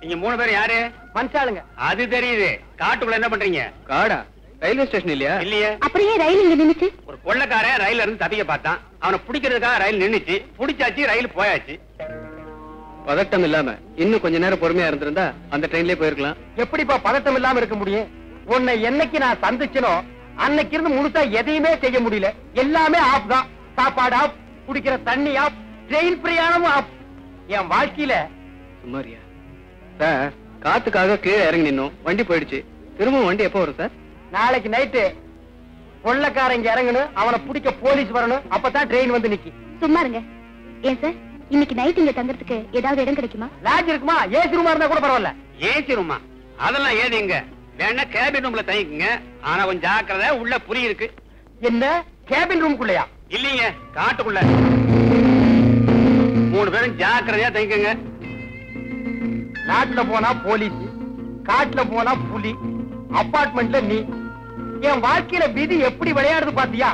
நீங்க 3 பேர் யாரு? மனுஷாளுங்க. அது தெரியுது. காட்டுக்குள்ள என்ன பண்றீங்க? காடா? ரயில்வே ஸ்டேஷன் இல்லையா? இல்லையே. அப்படியே ரயில் இங்க நின்னுச்சு. ஒரு கொள்ளக்காரன் ரயில்ல இருந்து தப்பிக்க பார்த்தான். அவனை பிடிக்கிறதுக்காக ரயில் நின்னுச்சு. பிடிச்சாச்சு, ரயில் போயாச்சு. பதட்டம் இல்லாம இன்னும் கொஞ்ச நேரம் பொறுமையா இருந்திருந்தா அந்த ட்ரெயின்லயே போயிருக்கலாம். எப்படிப்பா பதட்டம் இல்லாம இருக்க முடியும்? உன்னை என்னைக்கு நான் சந்திச்சனோ அன்னைக்கு இருந்து முழுசா எதையுமே செய்ய முடியல. எல்லாமே ஆப் தான். சாப்பாடு ஆப், குடிக்கிற தண்ணி ஆப், ட்ரெயின் பிரயாணமும் ஆப். என் வாழ்க்கையில சுமாரியா சார், காத்துக்காக கீழே இறங்கி நின்னோம். வண்டி போயிடுச்சு. திரும்ப வண்டி எப்போ வரும் சார்? நாளைக்கு நைட்டு கொள்ளக்காரங்க இறங்கணும், அவனை பிடிக்க போலீஸ் வரணும். அப்பதான் ட்ரெயின் வந்து நிக்கி. சும்மா இருங்க. ஏன் சார், இன்னைக்கு நைட் இங்க தங்கறதுக்கு ஏதாவது இடம் கிடைக்குமா? லாட்ஜ் இருக்குமா? ஏசி ரூமா இருந்தா கூட பரவாயில்ல. ஏசி ரூமா? அதெல்லாம் ஏதிங்க. வேணா கேபின் ரூம்ல தங்கிக்குங்க. ஆனா கொஞ்சம் ஜாக்கிரதை, உள்ள புலி இருக்கு. என்ன கேபின் ரூம்குள்ளயா? இல்லீங்க, காட்டுக்குள்ள. 3 பேரும் ஜாக்கிரதையா தங்கிக்கங்க. நாட்டுல போனா போலீஸ், காட்டுல போனா புலி, அபார்ட்மெண்ட்ல நீ. என் வாழ்க்கையில விதி எப்படி விளையாடுது பாத்தியா?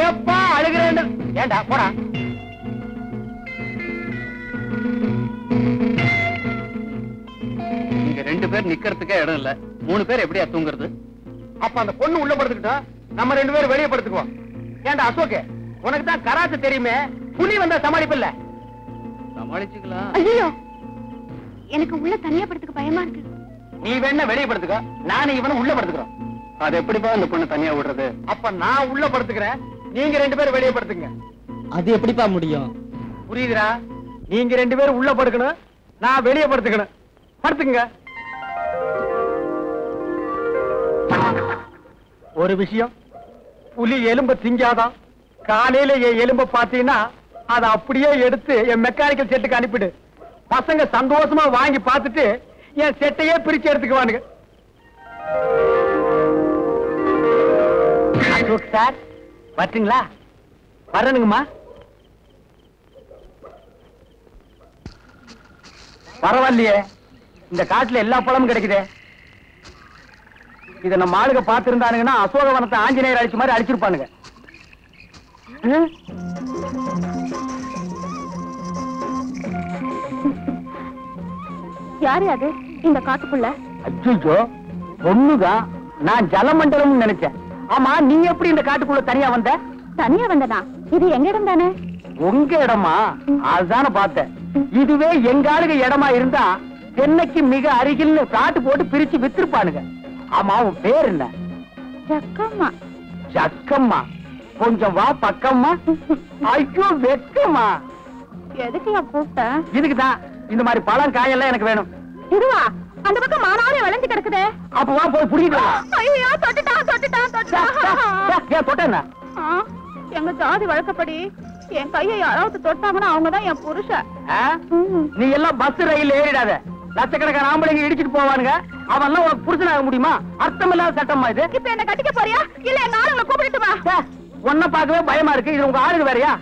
ஏப்பா அழுகிறேன்னு. ஏண்டா போடா. இங்க 2 பேர் நிக்கிறதுக்கே இடம் இல்ல. 3 பேர் எப்படியா தூங்குறது? அப்ப அந்த பொண்ணு உள்ள படுத்துக்கிட்டோம், நம்ம 2 பேரும் வெளியே படுத்துக்குவோம். ஏண்டா அசோக், உனக்கு தான் கராத்தே தெரியுமே, புலி வந்தா சமாளிப்பில்ல? சமாளிச்சுக்கலாம். ஐயோ, எனக்கு உள்ள தனியா படுத்துக்க பயமா இருக்கு. நீ வேணா வெளியே படுத்துக்க, நானும் இவனும் உள்ள படுத்துக்கிறோம். அது எப்படிப்பா அந்த பொண்ணு தனியா விடுறது? அப்ப நான் உள்ள படுத்துக்கிறேன், நீங்க 2 பேரும் வெளியே படுத்துங்க. அது எப்படிப்பா முடியும்? புரியுதுடா? நீங்க 2 பேரும் உள்ள படுக்கணும், நான் வெளியே படுத்துக்கணும். படுத்துங்க. ஒரு விஷயம், புலி எலும்ப திங்காதான். காலையில என் எலும்ப பாத்தீங்கன்னா அதை அப்படியே எடுத்து என் மெக்கானிக்கல் செட்டுக்கு அனுப்பிடு. பசங்க சந்தோஷமா வாங்கி பார்த்துட்டு என் செட்டையே பிரிச்சு எடுத்துக்குவானுங்க. அசோக் சார் வரட்டுங்களா? வரணுங்கம்மா. பரவாயில்லையே, இந்த காட்டுல எல்லா பழமும் கிடைக்குதே. இத நம்ம ஆளுங்க பாத்துருந்தானுங்கன்னா அசோகவனத்தை ஆஞ்சநேயர் அடிச்ச மாதிரி அடிச்சிருப்பானுங்க. யாரு அது இந்த காட்டுக்குள்ள? அச்சோ, பொண்ணுதான். நான் ஜலமண்டலம் நினைச்சேன். ஆமா, நீ எப்படி இந்த காட்டுக்குள்ள தனியா வந்த? தனியா வந்தனா? இது எங்க இடம் தானே? உங்க இடமா? அதுதானே பார்த்தேன். இதுவே எங்க ஆளுங்க இடமா இருந்தா சென்னைக்கு மிக அருகில் காட்டு போட்டு பிரிச்சு வித்திருப்பானுங்க. ஆமா, உன் பேர் என்ன? ஜக்கம்மா. ஜக்கம்மா? கொஞ்சம் வா பக்கம்மா. ஐயோ வெக்கம்மா. எதுக்கு கூப்பிட்ட? இதுக்குதான். இந்த மாதிரி பழம் காயெல்லாம் எனக்கு வேணும். இதுவா? அந்த பக்கம் மானாரே வளைஞ்சு கிடக்குதே. அப்ப வா போய் புடிக்கிட்டு வா. ஐயோ, தொட்டுட்டான் தொட்டுட்டான் தொட்டுட்டான். ஏன் தொட்டேன்னா? எங்க ஜாதி வழக்கப்படி என் கையை யாராவது தொட்டாங்கன்னா அவங்கதான் என் புருஷன். நீ எல்லாம் பஸ் ரயில் ஏறிடாத. லட்சக்கணக்கான ஆம்பளைங்க இடிச்சிட்டு போவானுங்க. அவன்லாம் உனக்கு புருஷனாக முடியுமா? அர்த்தம் இல்லாத சட்டமா இது? இப்ப என்ன கட்டிக்க போறியா இல்ல எங்க ஆளுங்களை கூப்பிட்டு வா? உன்ன பார்க்கவே பயமா இருக்கு. இது உங்க ஆளுங்க வேறையா?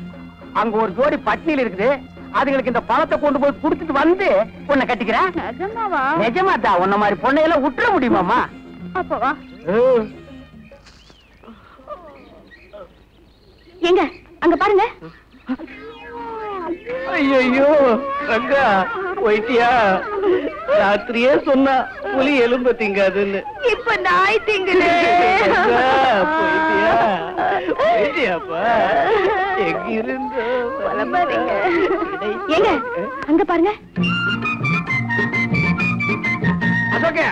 அங்க ஒரு ஜோடி பட்னியில் இருக்குது. அதுங்களுக்கு இந்த பழத்தை கொண்டு போய் குடுத்துட்டு வந்து உன்னை கட்டிக்கிறேன். நிஜமாவா? நிஜமாதா? உன்ன மாதிரி பொண்ணையெல்லாம் விட்டுற முடியுமாமா? அப்போ வா. எங்க அங்க பாருங்க. ஐயோ ரங்கா போயிட்டியா? ராத்திரியே சொன்னா புலி எலும்ப திங்காதுன்னு. இப்ப நாய் திங்குது. போயிட்டியா? போயிட்டியாப்பா? எங்கிருந்து எங்க அங்க பாருங்க. அசோகே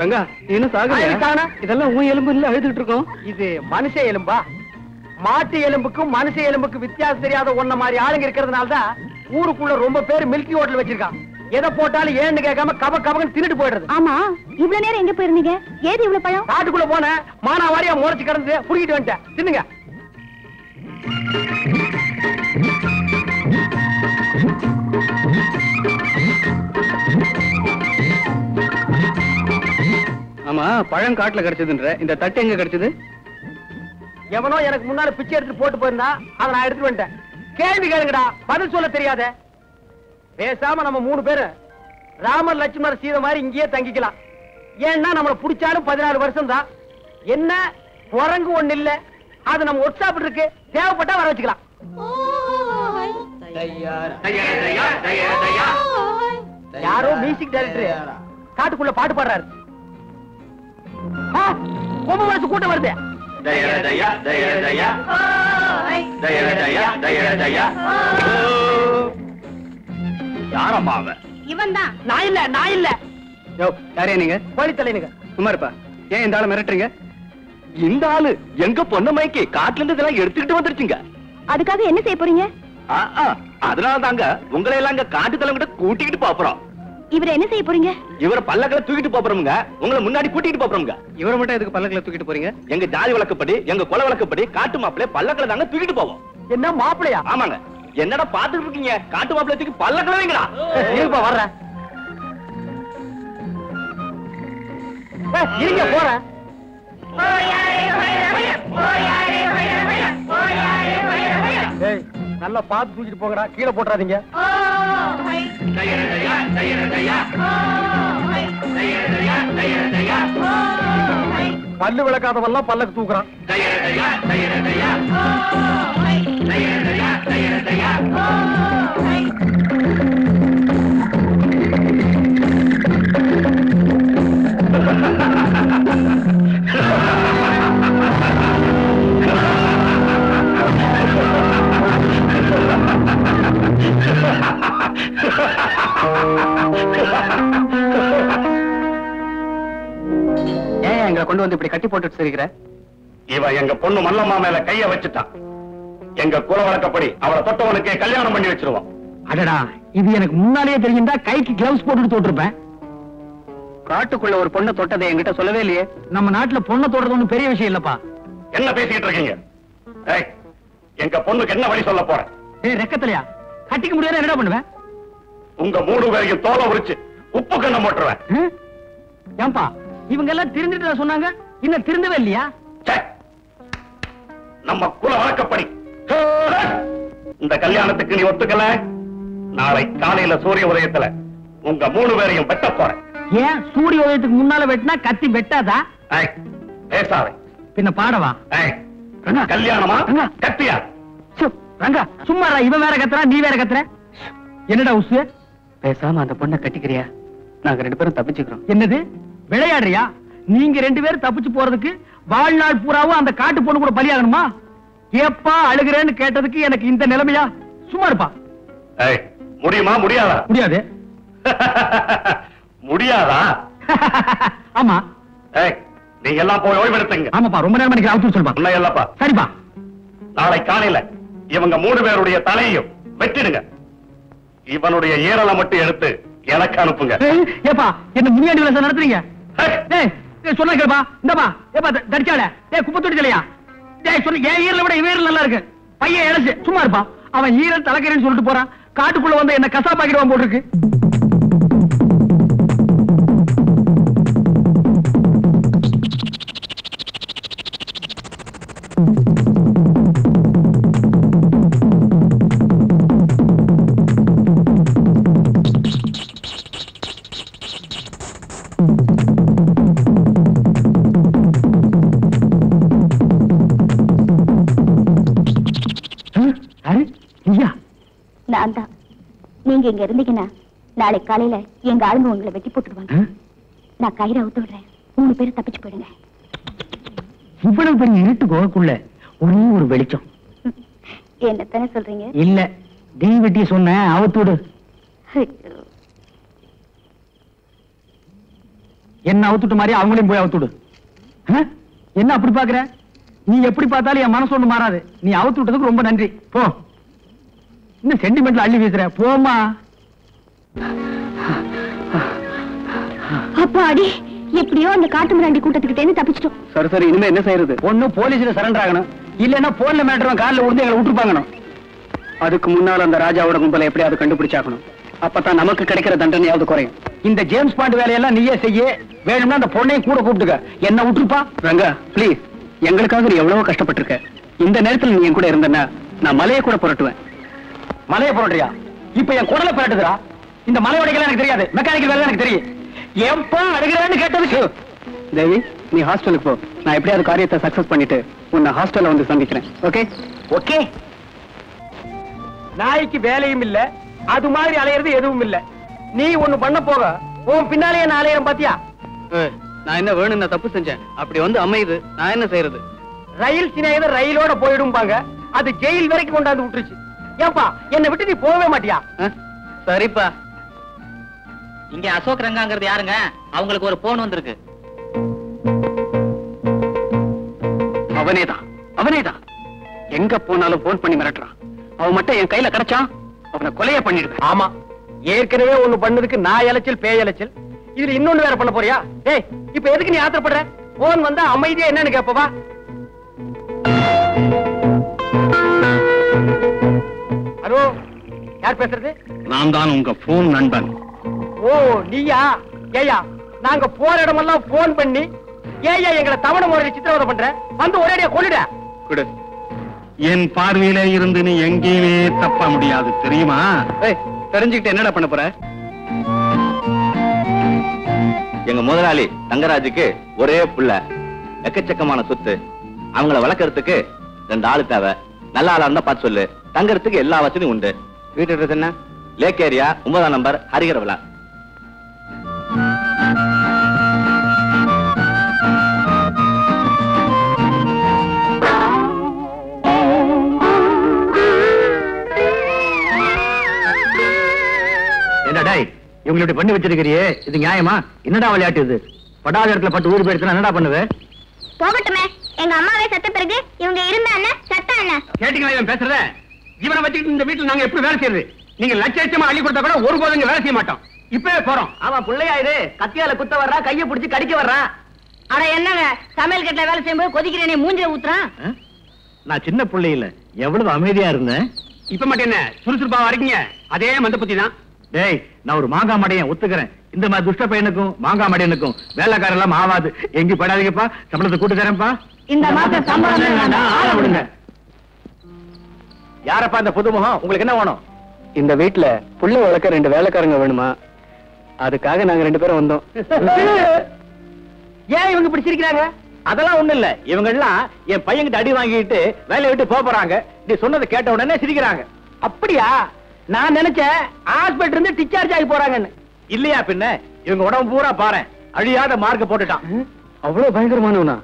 ரங்கா இன்னும் சாகல. இதெல்லாம் உன் எலும்பு இல்ல அழுதுகிட்டு இருக்கோம். இது மனுஷ எலும்பா? மாட்டு எலும்புக்கும் மனுஷ எலும்புக்கும் வித்தியாசம் தெரியாத ஒன்ன மாதிரி ஆளுங்க இருக்கிறதுனாலதான் ஊருக்குள்ள ரொம்ப பேர் மில்கி ஹோட்டல் வச்சிருக்கான். எதை போட்டாலும் ஏன்னு கேட்காம கப கபன்னு தின்னுட்டு போயிடுறது. ஆமா, இவ்வளவு நேரம் எங்க போயிருந்தீங்க? ஏது இவ்வளவு பழம்? காட்டுக்குள்ள போன மானாவாரியா முறைச்சு கிடந்து புடிக்கிட்டு வந்துட்டேன். தின்னுங்க. ஆமா, பழம் காட்டுல கிடைச்சதுன்ற இந்த தட்டு எங்க கிடைச்சது? எவனோ எனக்கு முன்னால பிச்சை எடுத்து போட்டு போயிருந்தா அதை நான் எடுத்துட்டு வந்துட்டேன். கேள்வி கேளுங்கடா, பதில் சொல்ல தெரியாத. பேசாம நம்ம 3 பேரு ராமர் லட்சுமணர் சீதை மாதிரி இங்கேயே தங்கிக்கலாம். ஏன்னா நம்மள புடிச்சாலும் 14 வருஷம் தான். என்ன குரங்கு ஒண்ணு இல்ல, அது நம்ம ஒர்க் ஷாப் இருக்கு, தேவைப்பட்டா வர வச்சுக்கலாம். யாரோ மியூசிக் டைரக்டர் காட்டுக்குள்ள பாட்டு பாடுறாரு. கொம்பு மனசு கூட்டம் வருது. யாரம்மா அவன்? இவன் தான். நான் இல்ல, நான் இல்ல. யோ, யாரே நீங்க? கோழி தலைனுங்க. சும்மா இருப்பா. ஏன் இந்த ஆளை மிரட்டுறீங்க? இந்த ஆளு எங்க பொண்ணு மைக்கு காட்டுல இருந்து இதெல்லாம் எடுத்துக்கிட்டு வந்துருச்சுங்க. அதுக்காக என்ன செய்ய போறீங்க? அதனால தாங்க உங்களை எல்லாம் இங்க காட்டு தலைங்கிட்ட கூட்டிக்கிட்டு போறோம். இவரை என்ன செய்ய போறீங்க? இவரை பல்லக்களை தூக்கிட்டு போறோமுங்க. உங்களை முன்னாடி கூட்டிட்டு போறோமுங்க. இவரை மட்டும் எதுக்கு பல்லக்கில தூக்கிட்டு போறீங்க? எங்க ஜாதி வழக்கப்படி, எங்க குல வழக்கப்படி காட்டு மாப்பிள்ளை பல்லக்களை தாங்க தூக்கிட்டு போவோம். என்ன மாப்பிளையா? ஆமாங்க. என்னடா பாத்துட்டு இருக்கீங்க? காட்டு மாப்பிள்ளை தூக்கி பல்லக்களை வைங்கடா. இருப்பா வர்றேன். இருங்க போறேன். நல்லா பார்த்து தூக்கிட்டு போங்கடா, கீழே போட்டுறாதீங்க. பல்லு விளக்காதவெல்லாம் பல்லக்கு தூக்குறான். ஏன் எங்களை கொண்டு வந்து இப்படி கட்டி போட்டுட்டு சிரிக்கிற? இவன் எங்க பொண்ணு மல்லம்மா மேல கைய வச்சுட்டான். எங்க குல வழக்கப்படி அவளை தொட்டவனுக்கே கல்யாணம் பண்ணி வச்சிருவோம். அடடா, இது எனக்கு முன்னாலேயே தெரிஞ்சிருந்தா கைக்கு கிளவுஸ் போட்டுட்டு தோட்டிருப்பேன். காட்டுக்குள்ள ஒரு பொண்ணை தொட்டதை என்கிட்ட சொல்லவே இல்லையே. நம்ம நாட்டுல பொண்ணை தொடுறது ஒண்ணும் பெரிய விஷயம் இல்லப்பா. என்ன பேசிட்டு இருக்கீங்க? எங்க பொண்ணுக்கு என்ன வழி சொல்ல போற? ரெக்கத்திலையா கட்டிக்க முடியாது, என்ன பண்ணுவேன்? உங்க 3 பேரையும் தோலை உரிச்சு உப்பு கண்ணம் போட்டுருவேன். ஏன்பா இவங்க எல்லாம் திருந்துட்டு சொன்னாங்க, இன்னும் திருந்தவே இல்லையா? நம்ம குல வழக்கப்படி இந்த கல்யாணத்துக்கு நீ ஒத்துக்கல, நாளை காலையில சூரிய உதயத்துல உங்க 3 பேரையும் வெட்ட போறேன். ஏன் சூரிய உதயத்துக்கு முன்னால வெட்டினா கத்தி வெட்டாதா? பேசாதே. பின்ன பாடவா? கல்யாணமா கத்தியா? ரங்கா சும்மா இவன் வேற கத்துறா, நீ வேற கத்துற. என்னடா உசு? பேசாம அந்த பொண்ணை கட்டிக்கிறியா? நாங்க 2 பேரும் தப்பிச்சுக்கிறோம். என்னது விளையாடுறியா? நீங்க 2 பேரும் தப்பிச்சு போறதுக்கு வாழ்நாள் பூராவும் அந்த காட்டு பொண்ணு கூட பலியாகணுமா? ஏப்பா அழுகிறேன்னு கேட்டதுக்கு எனக்கு இந்த நிலைமையா? சும்மா இருப்பா. முடியுமா? முடியாதா? முடியாது. முடியாதா? ஆமா. நீங்க எல்லாம் போய் ஓய்வெடுத்துங்க. ஆமாப்பா, ரொம்ப நேரம் எனக்கு அவுத்து சொல்லுப்பா. உண்மை இல்லப்பா. சரிப்பா. நாளை காலையில இவங்க 3 பேருடைய தலையையும் வெட்டிடுங்க. இவனுடைய ஈரலை மட்டும் எடுத்து எனக்கு அனுப்புங்க. ஏப்பா என்ன முனியாண்டி விலாசம் நடத்துறீங்க? சொன்ன கேப்பா. இந்தப்பா ஏப்பா தடிச்சால குப்பை தொட்டிலையா? சொல்லு, என் ஈரலை விட இவன் நல்லா இருக்கு. பையன் இழைச்சு சும்மா இருப்பா. அவன் ஈரல் தலைக்கறின்னு சொல்லிட்டு போறான். காட்டுக்குள்ள வந்து என்ன கசாப்பாக்கிடுவான் போட்டுருக்கு. நீங்க இங்க இருந்தீங்கன்னா நாளை காலையில எங்க ஆளுங்க உங்களை வெட்டி போட்டுடுவாங்க. நான் கயிறை அவுத்து விடுறேன், 3 பேரும் தப்பிச்சு போயிடுங்க. இவ்வளவு பெரிய இருட்டு கோகுள்ள ஒரே ஒரு வெளிச்சம். என்னத்தானே சொல்றீங்க? இல்ல, தீ வெட்டி சொன்ன அவுத்துடு. என்ன அவுத்துட்டு மாதிரி அவங்களையும் போய் அவுத்துடு. என்ன அப்படி பாக்குற? நீ எப்படி பார்த்தாலும் என் மனசு ஒண்ணு மாறாது. நீ அவுத்து விட்டதுக்கு ரொம்ப நன்றி. போ. இன்னும் சென்டிமெண்ட்ல அள்ளி வீசுற. போமா. அப்பாடி, எப்படியோ அந்த காட்டு மிராண்டி கூட்டத்துக்கிட்டே தப்பிச்சிட்டோம். சரி, இனிமே என்ன செய்யறது? ஒண்ணு போலீஸ்ல சரண்டர் ஆகணும், இல்லன்னா போன்ல மேட்டரும் கார்ல உருந்து எங்களை விட்டுருப்பாங்கணும். அதுக்கு முன்னால அந்த ராஜாவோட கும்பலை எப்படியாவது கண்டுபிடிச்சாக்கணும். அப்பதான் நமக்கு கிடைக்கிற தண்டனையாவது குறையும். இந்த ஜேம்ஸ் பாண்ட் வேலையெல்லாம் நீயே செய்ய. வேணும்னா அந்த பொண்ணையும் கூட கூப்பிட்டுக்க. என்ன விட்டுருப்பா. ரங்கா பிளீஸ், எங்களுக்காக நீ எவ்வளவோ கஷ்டப்பட்டிருக்க. இந்த நேரத்தில் நீ என் கூட இருந்தன்னா நான் மலையை கூட புரட்டுவேன். மலையை புரட்டுறியா? இப்ப என் குடலை புரட்டுதுரா. இந்த மலை உடைக்கலாம் எனக்கு தெரியாது, மெக்கானிக்கல் வேலை எனக்கு தெரியும். எப்பா அழுகிறேன்னு கேட்டதுக்கு தேவி, நீ ஹாஸ்டலுக்கு போ. நான் எப்படியாவது காரியத்தை சக்சஸ் பண்ணிட்டு உன்னை ஹாஸ்டல்ல வந்து சந்திக்கிறேன். Okay okay. நாய்க்கு வேலையும் இல்ல, அது மாதிரி அலையிறது எதுவும் இல்ல. நீ ஒண்ணு பண்ண போக உன் பின்னாலே நான் அலையிறேன் பாத்தியா? நான் என்ன வேணும், நான் தப்பு செஞ்சேன். அப்படி வந்து அமையுது, நான் என்ன செய்யறது? ரயில் சினையத ரயிலோட போயிடும்பாங்க, அது ஜெயில் வரைக்கும் கொண்டாந்து விட்டுருச்சு. ஏப்பா என்னை விட்டு நீ போகவே மாட்டியா? சரிப்பா. இங்க அசோக் ரங்காங்கிறது யாருங்க? அவங்களுக்கு ஒரு போன் வந்திருக்கு. அவனேதான் எங்க போனாலும் போன் பண்ணி மிரட்டுறான். அவன் மட்டும் என் கையில கிடைச்சான், அவனை கொலைய பண்ணிடுவேன். ஆமா, ஏற்கனவே ஒண்ணு பண்ணதுக்கு நான் இலைச்சல் பேய் இலைச்சல், இதுல இன்னொன்னு வேற பண்ண போறியா? டேய், இப்ப எதுக்கு நீ ஆத்திரப்படுற? போன் வந்தா அமைதியா என்னன்னு கேப்பவா? ஹலோ, யார் பேசுறது? நான் தான் உங்க போன் நண்பன். ஓ நீயா? ஏயா, நாங்க போற இடமெல்லாம் போன் பண்ணி ஏயா எங்களை தவணை முறையில் சித்திரவதை பண்ற? வந்து ஒரேடியா கொள்ளிட. குடு. என் பார்வையில இருந்து நீ எங்கேயுமே தப்ப முடியாது, தெரியுமா? தெரிஞ்சுக்கிட்டு என்னடா பண்ண போற? எங்க முதலாளி தங்கராஜுக்கு ஒரே புள்ள, எக்கச்சக்கமான சொத்து. அவங்கள வளர்க்கறதுக்கு 2 ஆளு தேவை. நல்ல ஆளா இருந்தா பார்த்து சொல்லு. தங்கறதுக்கு எல்லா வசதியும் உண்டு. வீட்டு அட்ரஸ் என்ன? லேக் ஏரியா 9ஆம் நம்பர், ஹரிகர விழா. என்னடா இவங்களை பண்ணி வச்சிருக்கிறியே, இது நியாயமா? என்னடா விளையாட்டு இது? படாத இடத்துல பட்டு ஊர் போயிடுச்சுன்னா என்னடா பண்ணுவேன்? போகட்டுமே, எங்க அம்மாவே செத்த பிறகு இவங்க இருந்தா என்ன, சத்தா என்ன? கேட்டீங்களா இவன் பேசுறத? இவனை வச்சுக்கிட்டு இந்த வீட்டுல நாங்க எப்படி வேலை செய்யறது? நீங்க லட்சமா அள்ளி கொடுத்தா கூட ஒருபோதும் இங்க வேலை செய்ய மாட்டோம். இப்பவே போறோம். அவன் பிள்ளையாயிரு, கத்தியால குத்த வர்றா, கைய பிடிச்சு கடிக்க வர்றான். அட என்னங்க, சமையல் கட்டில வேலை செய்யும்போது கொதிக்கிறேனே மூஞ்சில ஊத்துறான். நான் சின்ன பிள்ளை இல்ல, எவ்வளவு அமைதியா இருந்தேன். இப்ப மட்டும் என்ன சுறுசுறுப்பா வரீங்க? அதே மந்த புத்தி தான். டேய், நான் ஒரு மாங்காய் மடையன், ஒத்துக்கிறேன். இந்த மாதிரி துஷ்ட பையனுக்கும் மாங்காய் மடையனுக்கும் வேலைக்காரர் எல்லாம் ஆவாது. எங்க படாதீங்கப்பா, சம்பளத்தை கூட்டு தரேன்ப்பா. இந்த மாசம் சம்பளம் வேண்டாம், ஆள விடுங்க. யாரப்பா இந்த புதுமுகம்? உங்களுக்கு என்ன வேணும்? இந்த வீட்டுல புள்ள வளர்க்க 2 வேலைக்காரங்க வேணுமா? அதுக்காக நாங்க 2 பேரும் வந்தோம். ஏன் இவங்க பிடிச்சிருக்கிறாங்க? அதெல்லாம் ஒண்ணு இல்ல. இவங்க எல்லாம் என் பையன்கிட்ட அடி வாங்கிட்டு வேலையை விட்டு போறாங்க. நீ சொன்னதை கேட்ட உடனே சிரிக்கிறாங்க. அப்படியா? நான் நினைச்சேன் ஹாஸ்பிட்டல் இருந்து டிஸ்சார்ஜ் ஆகி போறாங்கன்னு. இல்லையா பின்ன? இவங்க உடம்பு பூரா பாரு, அழியாத மார்க்க போட்டுட்டான். அவ்வளவு பயங்கரமானவனா?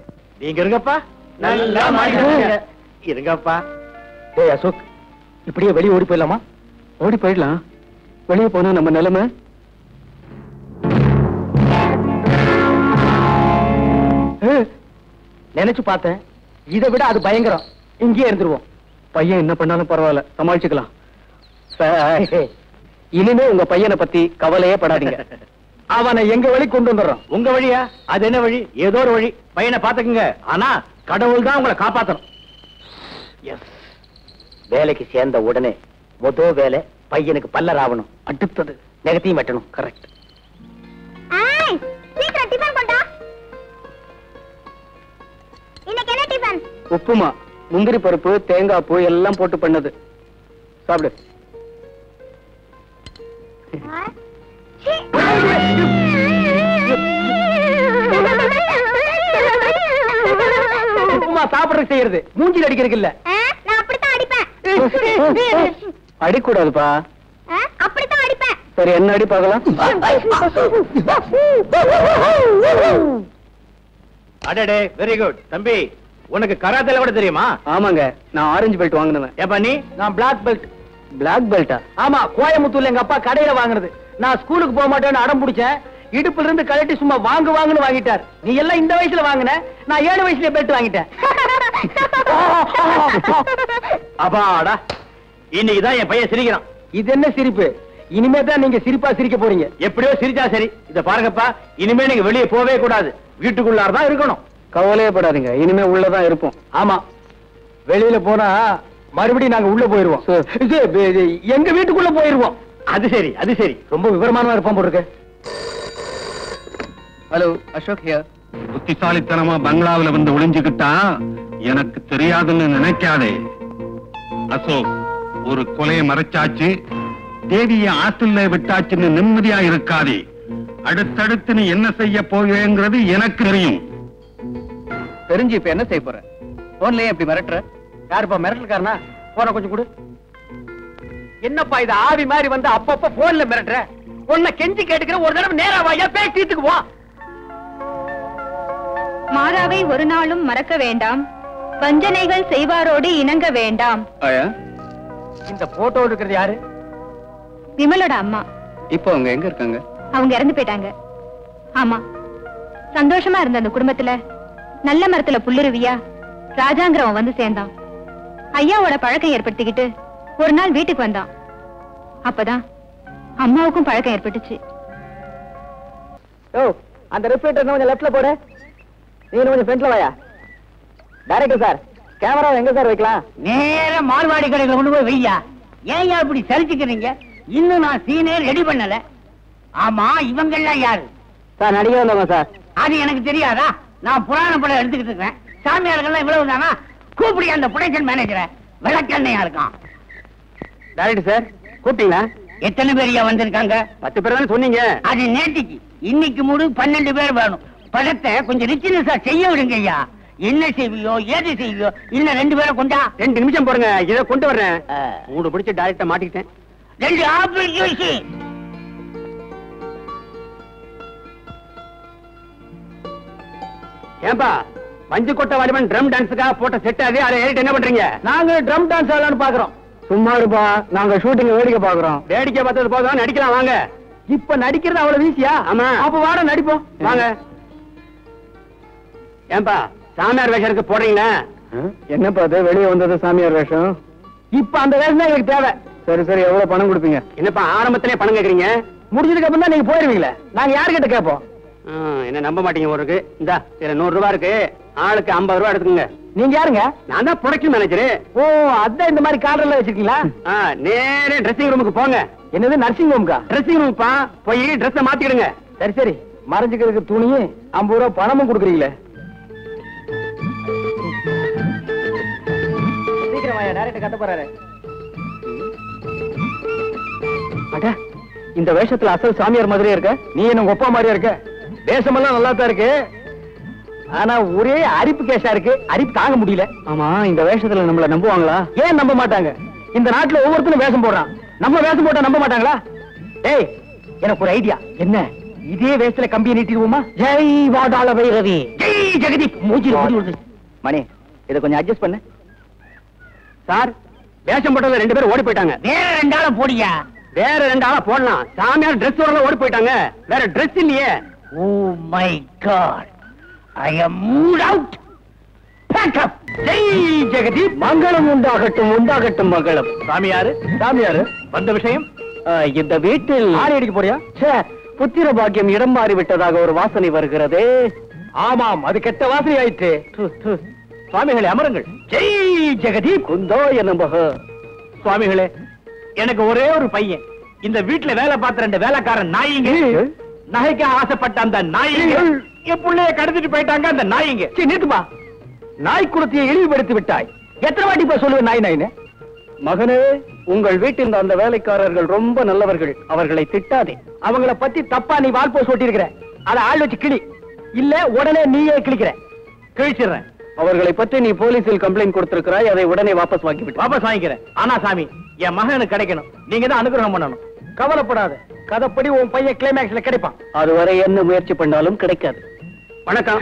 நீங்க இருங்கப்பா, நல்லா மாறிடுங்க. இருங்கப்பா. ஏய் அசோக், இப்படியே வெளியே ஓடி போயிடலாமா? ஓடி போயிடலாம். வெளியே போனா நம்ம நிலைமை. நினைச்சு பார்த்தேன், இதை விட அது பயங்கரம். இங்கேயே இருந்துருவோம். பையன் என்ன பண்ணாலும் பரவாயில்ல, சமாளிச்சுக்கலாம். இனிமே உங்க பையனை பத்தி கவலையே படாதீங்க. அவனை எங்க வழி கொண்டு வந்துடுறோம். உங்க வழியா? அது என்ன வழி? ஏதோ ஒரு வழி. பையனை பாத்துக்குங்க, ஆனா கடவுள் தான் உங்களை காப்பாத்தணும். வேலைக்கு சேர்ந்த உடனே முதல் வேலை பையனுக்கு பல்லர் ஆகணும். அடுத்தது நெகத்தையும் வெட்டணும். கரெக்ட். சீக்கிரம் டிபன் கொண்டா. இன்னைக்கு என்ன டிபன்? உப்புமா, முந்திரி பருப்பு, தேங்காய் பூ எல்லாம் போட்டு பண்ணது. சாப்பிடு. உப்புமா சாப்பிடுறது செய்யறது, மூஞ்சில் அடிக்கிறதுக்கு இல்ல. நான் அப்படித்தான் அடிப்பேன். அடிக்கூடாதுப்பா. அப்படித்தான் அடிப்பேன். சரி, என்ன அடி பார்க்கலாம். அடடே, வெரி குட் தம்பி. உனக்கு கராத்தேல கூட தெரியுமா? ஆமாங்க, நான் ஆரஞ்சு பெல்ட் வாங்கினேன். ஏப்பா நீ? நான் பிளாக் பெல்ட். பிளாக் பெல்ட்டா? ஆமா, கோயம்புத்தூர்ல எங்க அப்பா கடையில வாங்குனது. நான் ஸ்கூலுக்கு போக மாட்டேன்னு அடம் பிடிச்சேன். இடுப்புல இருந்து கழட்டி சும்மா வாங்குன்னு வாங்கிட்டார். நீ எல்லாம் இந்த வயசுல வாங்கின, நான் 7 வயசுல பெல்ட் வாங்கிட்டேன். அப்பாடா, இன்னைக்குதான் என் பையன் சிரிக்கிறான். இது என்ன சிரிப்பு? இனிமே தான் நீங்க சிரிப்பா சிரிக்க போறீங்க. எப்படியோ சிரிச்சா சரி. இத பாருங்கப்பா, இனிமே நீங்க வெளியே போவே கூடாது, வீட்டுக்குள்ளாரதான் இருக்கணும். கவலையே படாதீங்க, இனிமே உள்ளதான் இருப்போம். ஆமா, வெளியில போனா மறுபடியும் நாங்க உள்ள போயிருவோம். எங்க வீட்டுக்குள்ள போயிருவோம். அது சரி, அது சரி. ரொம்ப விவரமானவா இருப்பான் போட்டிருக்கு. Hello, Ashok here. புத்திசாலித்தனமா பங்களாவில வந்து ஒளிஞ்சுக்கிட்டா எனக்கு தெரியாதுன்னு நினைக்காதே. அசோக், ஒரு கொலையை மறைச்சாச்சு, தேவிய ஆத்துல விட்டாச்சுன்னு நிம்மதியா இருக்காதே. அடுத்தடுத்து நீ என்ன செய்ய போகிறேங்கிறது எனக்கு தெரியும். தெரிஞ்சு இப்ப என்ன செய்ய போற? போன்லயே எப்படி மிரட்டுற? யாருப்பா மிரட்டல்காரனா? போன கொஞ்சம் கொடு. என்னப்பா இது ஆவி மாதிரி வந்து அப்பப்ப போன்ல மிரட்டுற? உன்னை கெஞ்சி கேட்டுக்கிற, ஒரு தடவை நேரா வாயா, பேசிட்டுக்கு போ. மாறாவை ஒரு நாளும் மறக்க வேண்டாம், வஞ்சனைகள் செய்வாரோடு இணங்க வேண்டாம். இந்த போட்டோ இருக்கிறது யாரு? விமலோட அம்மா. இப்போ அவங்க எங்க இருக்காங்க? அவங்க இறந்து போயிட்டாங்க. ஆமா, சந்தோஷமா இருந்த அந்த குடும்பத்துல நல்ல மரத்துல புல்லுருவியா ராஜாங்கிறவன் வந்து சேர்ந்தான். ஐயாவோட பழக்கம் ஏற்படுத்திக்கிட்டு ஒரு நாள் வீட்டுக்கு வந்தான். அப்பதான் அம்மாவுக்கும் பழக்கம் ஏற்பட்டுச்சு. ஓ, அந்த ரிஃப்ளெக்டர் கொஞ்சம் லெஃப்ட்ல போடு. நீ கொஞ்சம் ஃப்ரண்ட்ல வாயா. டைரக்டர் சார், கேமரா எங்க சார் வைக்கலாம்? நேர மார்வாடி கடையில கொண்டு போய் வையா. ஏன் இப்படி சரிச்சுக்கிறீங்க? இன்னும் நான் சீனே ரெடி பண்ணல. ஆமா, இவங்க எல்லாம் யாரு? சார், நடிகை வந்தவங்க சார். அது எனக்கு தெரியாதா? நான் புராண படம் எடுத்துக்கிட்டு இருக்கேன். சாமியார்கள் இவ்வளவு தானா? கூப்பிடி அந்த ப்ரொடக்ஷன் மேனேஜரை. விளக்கண்ணையா இருக்கான். டைரக்டர் சார், கூப்பிட்டீங்களா? எத்தனை பேரையா வந்திருக்காங்க? 10 பேர் தானே சொன்னீங்க. அது நேற்றுக்கு. இன்னைக்கு மூடு 12 பேர் வேணும். படத்தை கொஞ்சம் ரிச்சினஸா செய்ய விடுங்க ஐயா. என்ன செய்வியோ, ஏது செய்வியோ, இன்னும் 2 பேரை கொண்டா. 2 நிமிஷம் போடுங்க, இதை கொண்டு வர்றேன். 3 பிடிச்சு டைரக்டா மாட்டிக்கிட்டேன். 2 ஆப்பிள் ஜூஸ். ஏன்பா, மஞ்சு கொட்டை வாலிபன் ட்ரம் டான்ஸுக்காக போட்ட செட் அது, அதை ஏறிட்டு என்ன பண்றீங்க? நாங்க ட்ரம் டான்ஸ் ஆடலாம்னு பாக்குறோம். சும்மா இருப்பா, நாங்க ஷூட்டிங் வேடிக்கை பாக்குறோம். வேடிக்கை பார்த்தது போதும், நடிக்கலாம் வாங்க. இப்ப நடிக்கிறது அவ்வளவு ஈஸியா? ஆமா, அப்ப வாட நடிப்போம் வாங்க. ஏன்பா, சாமியார் வேஷம் போடுறீங்களா? என்னப்பா அது, வெளியே வந்தது சாமியார் வேஷம்? இப்ப அந்த வேஷம் தான் எங்களுக்கு தேவை. சரி சரி, எவ்வளவு பணம் கொடுப்பீங்க? என்னப்பா ஆரம்பத்திலே பணம் கேக்குறீங்க? முடிஞ்சதுக்கு அப்புறம் தான் நீங்க போயிருவீங்களே, நாங்க யாருக்கிட்ட கேட்போம்? என்ன நம்ப மாட்டீங்க ஒரு இருக்கு. இந்த 100 ரூபாய் இருக்கு, ஆளுக்கு 50 ரூபாய் எடுத்துக்கோங்க. நீங்க யாருங்க? நான் தான் ப்ரொடக்ஷன் மேனேஜர். ஓ, அதான் இந்த மாதிரி கார்டர்ல வச்சிருக்கீங்களா? நேரே ட்ரெஸ்ஸிங் ரூமுக்கு போங்க. என்னது நர்சிங் ரூமுக்கா? ட்ரெஸ்ஸிங் ரூம்ப்பா, போய் ட்ரெஸ்ஸை மாத்திக்கிடுங்க. சரி சரி, மறைஞ்சுக்கிறதுக்கு துணியும் 50 ரூபாய் பணமும் கொடுக்குறீங்களே. சீக்கிரம் வாயா, டைரக்டர் கட்ட போறாரு. அட, இந்த வேஷத்துல அசல் சாமியார் மாதிரியே இருக்க. நீ என்ன ஒப்பா மாதிரியா இருக்க? வேஷமெல்லாம் நல்லா தான் இருக்கு, ஆனா ஒரே அரிப்பு கேஷா இருக்கு. அரிப்பு தாங்க முடியல. ஆமா, இந்த வேஷத்துல நம்மள நம்புவாங்களா? ஏன் நம்ப மாட்டாங்க? இந்த நாட்டுல ஒவ்வொருத்தரும் வேஷம் போடுறான். நம்ம வேஷம் போட்டா நம்ப மாட்டாங்களா? ஏய், எனக்கு ஒரு ஐடியா. என்ன? இதே வேஷத்துல கம்பியை நீட்டிடுவோமா? ஜெய் வாடாள வைரவி, ஜெய் ஜெகதீப். மூஞ்சில முடி விடுது. மணி, இதை கொஞ்சம் அட்ஜஸ்ட் பண்ணு. சார், வேஷம் போட்டதுல 2 பேர் ஓடி போயிட்டாங்க. வேற 2 ஆளை போடியா. வேற 2 ஆளா போடலாம். சாமியார் டிரெஸ் ஓடி போயிட்டாங்க. வேற டிரெஸ் இல்லையே. Oh my god, I am mood out. Back up. Jai Jagdeep. மங்களம் உண்டாகட்டும், உண்டாகட்டும் மங்களம். சாமியாரு, சாமியாரு வந்த விஷயம்? இந்த வீட்டில் ஆணி அடிக்க போறியா? புத்திர பாக்கியம் இடம் மாறி விட்டதாக ஒரு வாசனை வருகிறது. ஆமாம், அது கெட்ட வாசனை ஆயிற்று. சுவாமிகளே அமருங்கள். ஜெய் ஜெகதீப். குந்தோ என்னம்பக. சுவாமிகளே, எனக்கு ஒரே ஒரு பையன். இந்த வீட்டுல வேலை பார்த்த 2 வேலைக்காரன் நாயிங்க, நகைக்கு ஆசைப்பட்ட அந்த நாயிங்க என் பிள்ளைய கடத்திட்டு போயிட்டாங்க. அந்த நாயிங்க. நிறுத்துமா, நாய் குலத்தையை இழிவுபடுத்தி விட்டாய். எத்தனை வாட்டி போய் சொல்லுவேன் நாய் நாயின்னு? மகனே, உங்கள் வீட்டில் அந்த வேலைக்காரர்கள் ரொம்ப நல்லவர்கள், அவர்களை திட்டாதே. அவங்கள பத்தி தப்பா நீ வால் போஸ் ஓட்டி இருக்கிற. அதை ஆள் வச்சு கிளி, இல்ல உடனே நீயே கிளிக்கிற. கிழிச்சிடுறேன். அவர்களை பற்றி நீ போலீஸில் கம்ப்ளைண்ட் கொடுத்திருக்கிறாய், அதை உடனே வாபஸ் வாங்கிவிட்டு. வாபஸ் வாங்கிக்கிறேன். ஆனா சாமி, என் மகனுக்கு கிடைக்கணும். நீங்க தான் அனுகிரகம் பண்ணணும். கவலைப்படாத, கதைப்படி உன் பையன் கிளைமேக்ஸ்ல கிடைப்பான். அதுவரை என்ன முயற்சி பண்ணாலும் கிடைக்காது. வணக்கம்.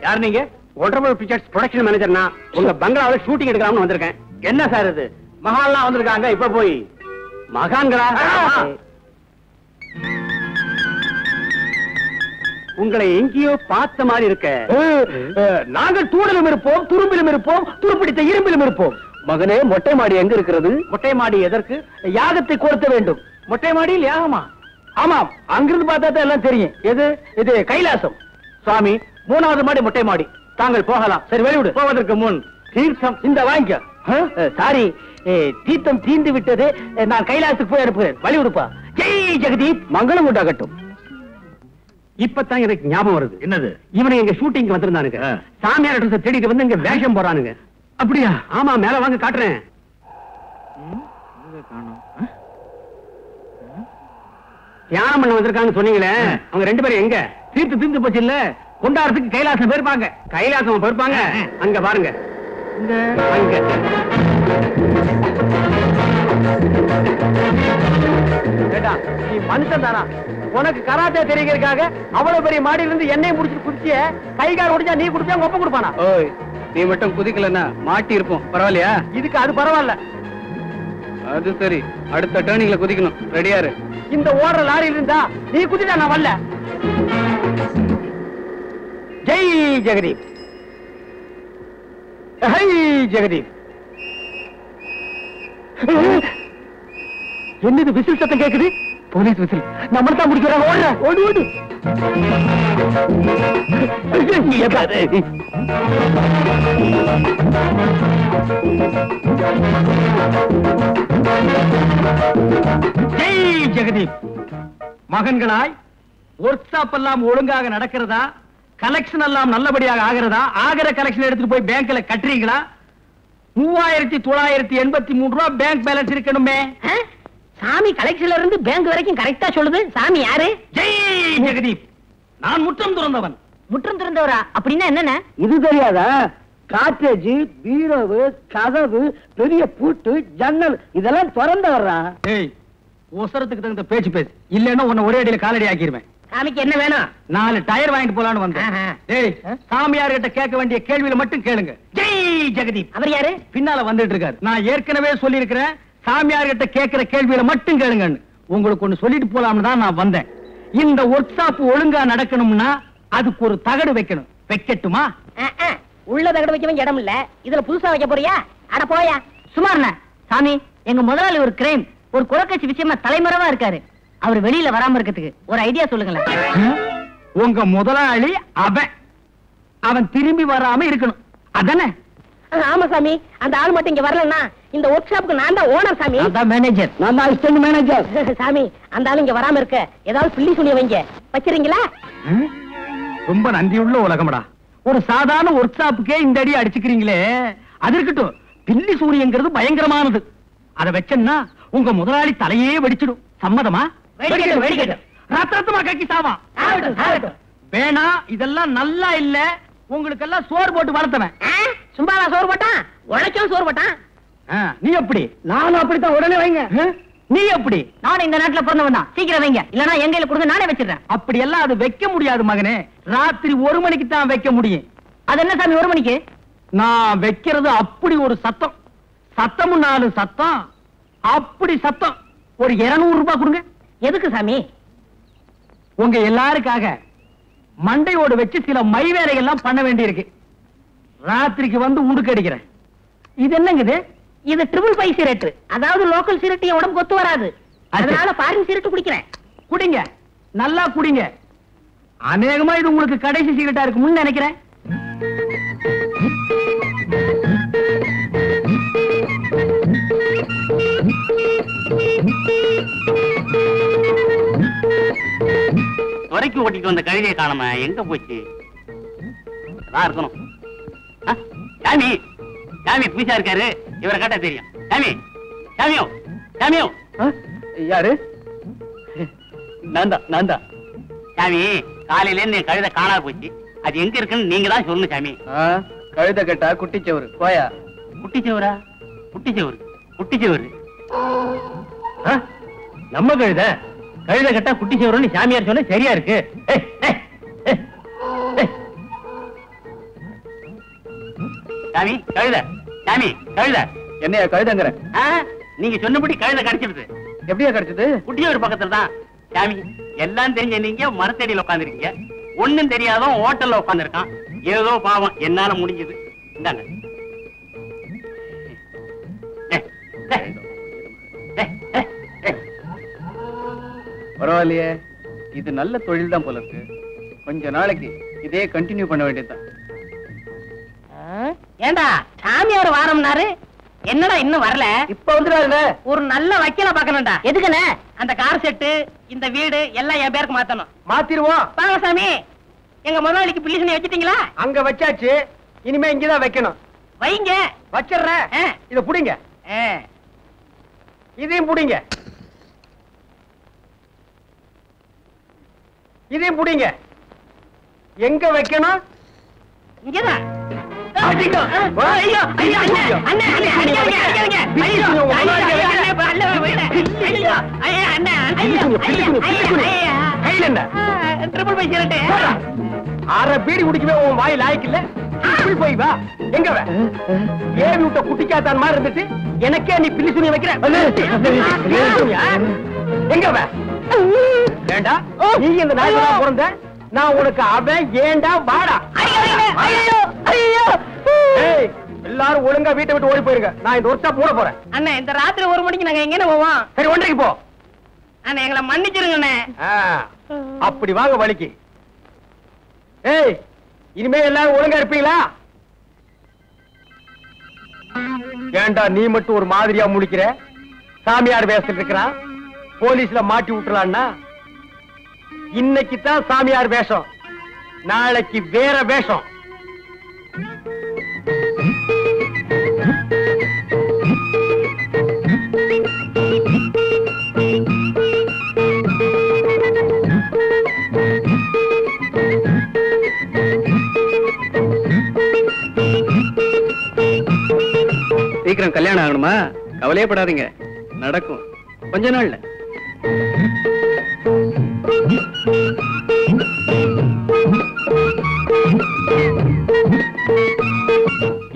யார் நீங்க? Wonderful pictures production manager. நான் உங்க பங்களாவில ஷூட்டிங் எடுக்கலாம்னு வந்திருக்கேன். என்ன சார் இது? மகான்லாம் வந்திருக்காங்க. இப்ப போய் மகான்களா? உங்களை எங்கேயோ பார்த்த மாதிரி இருக்க. நாங்கள் தூணிலும் இருப்போம், துரும்பிலும் இருப்போம், துருப்பிடித்த இரும்பிலும் இருப்போம். மகனே, மொட்டை மாடி எங்க இருக்கிறது? மொட்டை மாடி எதற்கு? யாகத்தை கொடுத்த வேண்டும். மொட்டை மாடியில் யாகமா? ஆமாம், அங்கிருந்து பார்த்தா தான் எல்லாம் தெரியும். எது? இது கைலாசம். சுவாமி, 3வது மாடி மொட்டை மாடி. தாங்கள் போகலாம். சரி, வெளிவிடு. போவதற்கு முன் தீர்த்தம் இந்த வாங்கிக்க. சாரி, தீர்த்தம் தீந்து விட்டது. நான் கைலாசத்துக்கு போய் அனுப்புகிறேன். வழி விடுப்பா. ஜெய் ஜெகதீப், மங்களம் உண்டாகட்டும். இப்பதான் எனக்கு ஞாபகம் வருது. என்னது? இவனை எங்க ஷூட்டிங் வந்திருந்தானுங்க. சாமியார் அட்ரஸ் தேடிட்டு வந்து இங்க வேஷம் போறானுங்க. அப்படியா? ஆமா, மேல வாங்க காட்டுறேன். தியானம் பண்ண வந்திருக்காங்க சொன்னீங்களே, அவங்க 2 பேரும் எங்க? தீர்த்து தீர்ந்து போச்சு இல்ல, கொண்டாடுறதுக்கு கைலாசம் போயிருப்பாங்க. கைலாசம் போயிருப்பாங்க. அங்க பாருங்க. அங்க நீ மனுஷன் தானா? உனக்கு கராத்தே தெரிகிறதுக்காக அவ்வளவு பெரிய மாடியில இருந்து எண்ணெய் முடிச்சு குடிச்சிய கைகால் உடைஞ்சா நீ குடிச்சா உங்க ஒப்ப கொடுப்பானா? ஓய், நீ மட்டும் குதிக்கலன்னா மாட்டி இருப்போம். பரவாயில்லையா? இதுக்கு அது பரவாயில்ல. அது சரி, அடுத்த டர்னிங்ல குதிக்கணும். ரெடியா இரு. இந்த ஓடுற லாரியில் இருந்தா நீ குதிச்சா நான் வரல. ஜெய் ஜெகதீப், ஹை ஜெகதீப். என்னது விசில் சத்தம் கேக்குது? Police whistle. நம்மள தான் முடிக்கிறாங்க. ஓடு ஓடு ஓடு. ஜெய் ஜெகதீப். மகன்களாய், ஒர்க் ஷாப் எல்லாம் ஒழுங்காக நடக்கிறதா? கலெக்ஷன் எல்லாம் நல்லபடியாக ஆகிறதா? ஆகிற கலெக்ஷன் எடுத்துட்டு போய் பேங்க்ல கட்டுறீங்களா? 3983 ரூபாய் பேங்க் பேலன்ஸ் இருக்கணுமே. சாமி கலெக்ஷன்ல இருந்து பேங்க் வரைக்கும் கரெக்டா சொல்லுது. சாமி யாரு? ஜெய் ஜெகதீப். நான் முற்றம் துறந்தவன். முற்றம் திறந்தவரா? அப்படின்னா என்னென்ன? இது தெரியாதா? காட்டேஜ், பீரோவு, கதவு, பெரிய பூட்டு, ஜன்னல் இதெல்லாம் திறந்து வர்றான். ஏய், ஒசரத்துக்கு தகுந்த பேச்சு பேசு, இல்லன்னா உன்னை ஒரே அடியில காலடி ஆக்கிடுவேன். சாமிக்கு என்ன வேணும்? 4 டயர் வாங்கிட்டு போலான்னு வந்தேன். ஏய், சாமியார் கிட்ட கேட்க வேண்டிய கேள்வியில மட்டும் கேளுங்க. ஜெய் ஜெகதீப். அவர் யாரு? பின்னால வந்துட்டு இருக்காரு. நான் ஏற்கனவே சொல்லி இருக்கிறேன், சாமியார் கிட்ட கேட்கிற கேள்வியில மட்டும் கேளுங்கன்னு. உங்களுக்கு ஒண்ணு சொல்லிட்டு போலாம்னு தான் நான் வந்தேன். இந்த ஒர்க் ஷாப் ஒழுங்கா நடக்கணும்னா அதுக்கு ஒரு தகடு வைக்கணும். வைக்கட்டுமா? உள்ள தகடு வைக்க வேண்டிய இடம் இல்ல, இதுல புதுசா வைக்க போறியா? அட போயா. சுமார்ண்ண சாமி, எங்க முதலாளி ஒரு கிரைம், ஒரு குலக்கட்சி விஷயமா தலைமறைவா இருக்காரு. அவர் வெளியில வராம இருக்கிறதுக்கு ஒரு ஐடியா சொல்லுங்களேன். உங்க முதலாளி அவன் திரும்பி வராம இருக்கணும், அதானே? ஆமா சாமி, அந்த ஆள் மட்டும் இங்க வரலன்னா இந்த ஒர்க் ஷாப்புக்கு நான் தான் ஓனர் சாமி. அதான் மேனேஜர். நான் தான் அசிஸ்டன்ட் மேனேஜர். சாமி, அந்த ஆள் இங்க வராம இருக்க ஏதாவது பில்லி சுனிய வைங்க. வச்சிரீங்களா? ரொம்ப நன்றியுள்ள உலகம்டா. ஒரு சாதாரண ஒர்க் ஷாப்புக்கே இந்த அடி அடிச்சுக்கிறீங்களே, அது இருக்கட்டும். பில்லி சூரியங்கிறது பயங்கரமானது. அதை வச்சேன்னா உங்க முதலாளி தலையே வெடிச்சிடும். சம்மதமா? ரத்தமா கக்கி சாவா. வேணா, இதெல்லாம் நல்லா இல்ல. உங்களுக்கு எல்லாம் சோறு போட்டு வளர்த்தவன். சும்மாவா சோறு போட்டான்? உழைச்சும் சோறு போட்டான். நீ எப்படி? நானும் அப்படித்தான். உடனே வைங்க. நீ எப்படி? நானும் இந்த நாட்டுல பிறந்தவன் தான். சீக்கிரம் வைங்க, இல்லன்னா எங்க கையில கொடுங்க, நானே வச்சிடுறேன். அப்படி எல்லாம் அது வைக்க முடியாது மகனே. ராத்திரி 1 மணிக்கு தான் வைக்க முடியும். அது என்ன சாமி 1 மணிக்கு? நான் வைக்கிறது அப்படி ஒரு சத்தம். சத்தமும் 4 சத்தம். அப்படி சத்தம். ஒரு 200 ரூபாய் கொடுங்க. எதுக்கு சாமி? உங்க எல்லாருக்காக மண்டையோடு வச்சு சில மை வேலைகள்லாம் பண்ண வேண்டி இருக்கு. ராத்திரிக்கு வந்து உடுக்க அடிக்கிறேன். இது என்னங்குது? இது ட்ரிபிள் 5 சிரட்டு. அதாவது லோக்கல் சிரட்டு என் உடம்பு கொத்து வராது. அதனால ஃபாரின் சிரட்டு குடிக்கிறேன். குடிங்க, நல்லா குடிங்க. அநேகமா இது உங்களுக்கு கடைசி சிகரெட்டா இருக்கும்னு நினைக்கிறேன். துறைக்கு ஓட்டிட்டு வந்த கழுதையை காணாம எங்க போச்சு? இருக்கணும். சாமி, சாமி புதுசா இருக்காரு. இவரை கேட்டா தெரியும். சாமி, சாமியோ, சாமியோ. யாரு? நான் தான். சாமி, காலையில இருந்து என் கழுதை காணாம போச்சு. அது எங்க இருக்குன்னு நீங்க தான் சொல்லணும் சாமி. கழுத கேட்டா குட்டிச்சவரு போயா. குட்டிச்சவரா? குட்டிச்சவரு, குட்டிச்சவரு. நம்ம கழுத கழுத கட்டா குட்டி சேவரம்னு சாமியார் சொன்ன சரியா இருக்கு. சாமி கழுத, சாமி கழுத. என்னையா கழுதங்கிற? நீங்க சொன்னபடி கழுத கிடைச்சிருது. எப்படியா கிடைச்சது? குட்டியூர் பக்கத்துல தான். சாமி எல்லாம் தெரிஞ்ச நீங்க மரத்தடியில உட்காந்துருக்கீங்க, ஒண்ணும் தெரியாதவன் ஹோட்டல்ல உட்காந்துருக்கான். ஏதோ பாவம் என்னால முடிஞ்சது. இந்தாங்க. பரவாயில்லையே, இது நல்ல தொழில் தான் போல இருக்கு. கொஞ்ச நாளைக்கு இதே கண்டினியூ பண்ண வேண்டியதுதான். ஏண்டா சாமியார் வாரம்னாரு, என்னடா இன்னும் வரல? இப்ப வந்துடாருல. ஒரு நல்ல வக்கீல பாக்கணும்டா. எதுக்குண்ணே? அந்த கார் செட்டு, இந்த வீடு எல்லாம் என் பேருக்கு மாத்தணும். மாத்திருவோம். வாங்க சாமி. எங்க முதலாளிக்கு பிள்ளைசனை வச்சிட்டீங்களா? அங்க வச்சாச்சு, இனிமே இங்கதான் வைக்கணும். வைங்க. வச்சிடுறேன். இத புடிங்க. இதையும் புடிங்க. இதையும் புடிங்க. எங்க வைக்கணும்? இங்கதான். ஐயோ ஐயோ ஐயோ அண்ணே அண்ணே அடிக்காதீங்க அடிக்காதீங்க. ஐயோ ஐயோ அண்ணே ஐயோ கையில என்ன? ட்ரிபிள் பை சிரட்டே. அரை பீடி குடிக்கவே உன் வாய் லாய்க்கு இல்ல. இப்படி போய் வா. எங்க வே? ஏவி விட்ட குட்டிக்காத்தான் மாதிரி இருந்துட்டு எனக்கே நீ பில்லி சுனிய வைக்கிற. எங்க வே? ஏண்டா நீ இந்த நாய்க்கு பிறந்த? நான் உனக்கு அவன். ஏண்டா வாடா. ஐயோ ஐயோ. ஏய், எல்லாரும் ஒழுங்கா வீட்டை விட்டு ஓடி போயிருங்க. நான் இந்த ஒர்க் ஷாப் மூட போறேன். அண்ணே இந்த ராத்திரி 1 மணிக்கு நாங்க எங்க போவோம்? சரி, 1:30 போ. அண்ணே எங்களை மன்னிச்சிருங்க அண்ணே. அப்படி வாங்க வலிக்கு. ஏய், இனிமே எல்லாரும் ஒழுங்கா இருப்பீங்களா? ஏண்டா நீ மட்டும் ஒரு மாதிரியா முழிக்கிற? சாமியார் வேஷத்துல இருக்கிறான், போலீஸ்ல மாட்டி விட்டுலான்னா? இன்னைக்கு தான் சாமியார் வேஷம், நாளைக்கு வேற வேஷம். சீக்கிரம் கல்யாணம் ஆகணுமா? கவலையே படாதீங்க, நடக்கும் கொஞ்ச நாள்ல.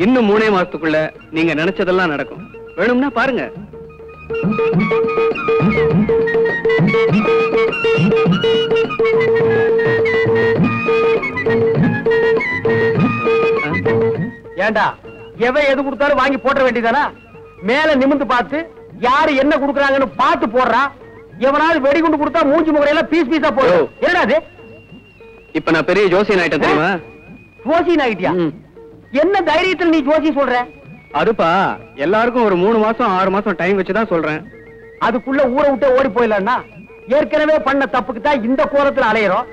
இன்னும் 3 மாசத்துக்குள்ள நீங்க நினைச்சதெல்லாம் நடக்கும். வேணும்னா பாருங்க. ஏண்டா எவன் எது கொடுத்தாலும் வாங்கி போட்ட வேண்டியதானா? மேல நிமிந்து பார்த்து யாரு என்ன கொடுக்கறாங்கன்னு பார்த்து போடுறா. எவனாவது வெடிகுண்டு கொடுத்தா மூஞ்சி முகரையெல்லாம் பீஸ் பீஸா போடும். என்னடா அது? இப்ப நான் பெரிய ஜோசியன் ஆயிட்டேன் தெரியுமா? ஜோசியன் ஆயிட்டியா? என்ன தைரியத்தில் நீ ஜோசி சொல்ற? அதுப்பா, எல்லாருக்கும் ஒரு 3 மாசம் 6 மாசம் டைம் வச்சுதான் சொல்றேன். அதுக்குள்ள ஊரை விட்டு ஓடி போயிடலாம்னா? ஏற்கனவே பண்ண தப்புக்கு தான் இந்த கோலத்துல அலையிறோம்.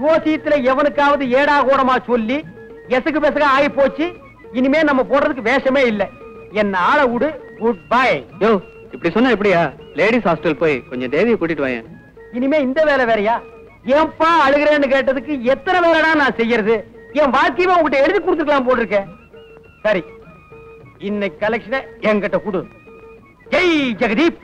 ஜோசியத்துல எவனுக்காவது ஏடா கூடமா சொல்லி எசக்கு பெசக ஆகி போச்சு. இனிமே நம்ம போடுறதுக்கு வேஷமே இல்ல. என்ன ஆள விடு. Good bye. யோ, இப்படி சொன்னா எப்படியா? லேடிஸ் ஹாஸ்டல் போய் கொஞ்சம் தேவியை கூட்டிட்டு வாயேன். இனிமே இந்த வேலை வேறையா? ஏன்பா அழுகிறேன்னு கேட்டதுக்கு எத்தனை வேலைடா நான் செய்யறது? என் வாழ்க்கையுமே உங்ககிட்ட எழுதி கொடுத்துக்கலாம் போட்டிருக்கேன். சரி, இன்னைக்கு கலெக்ஷனை என்கிட்ட கொடு. ஜெய் ஜெகதீப்.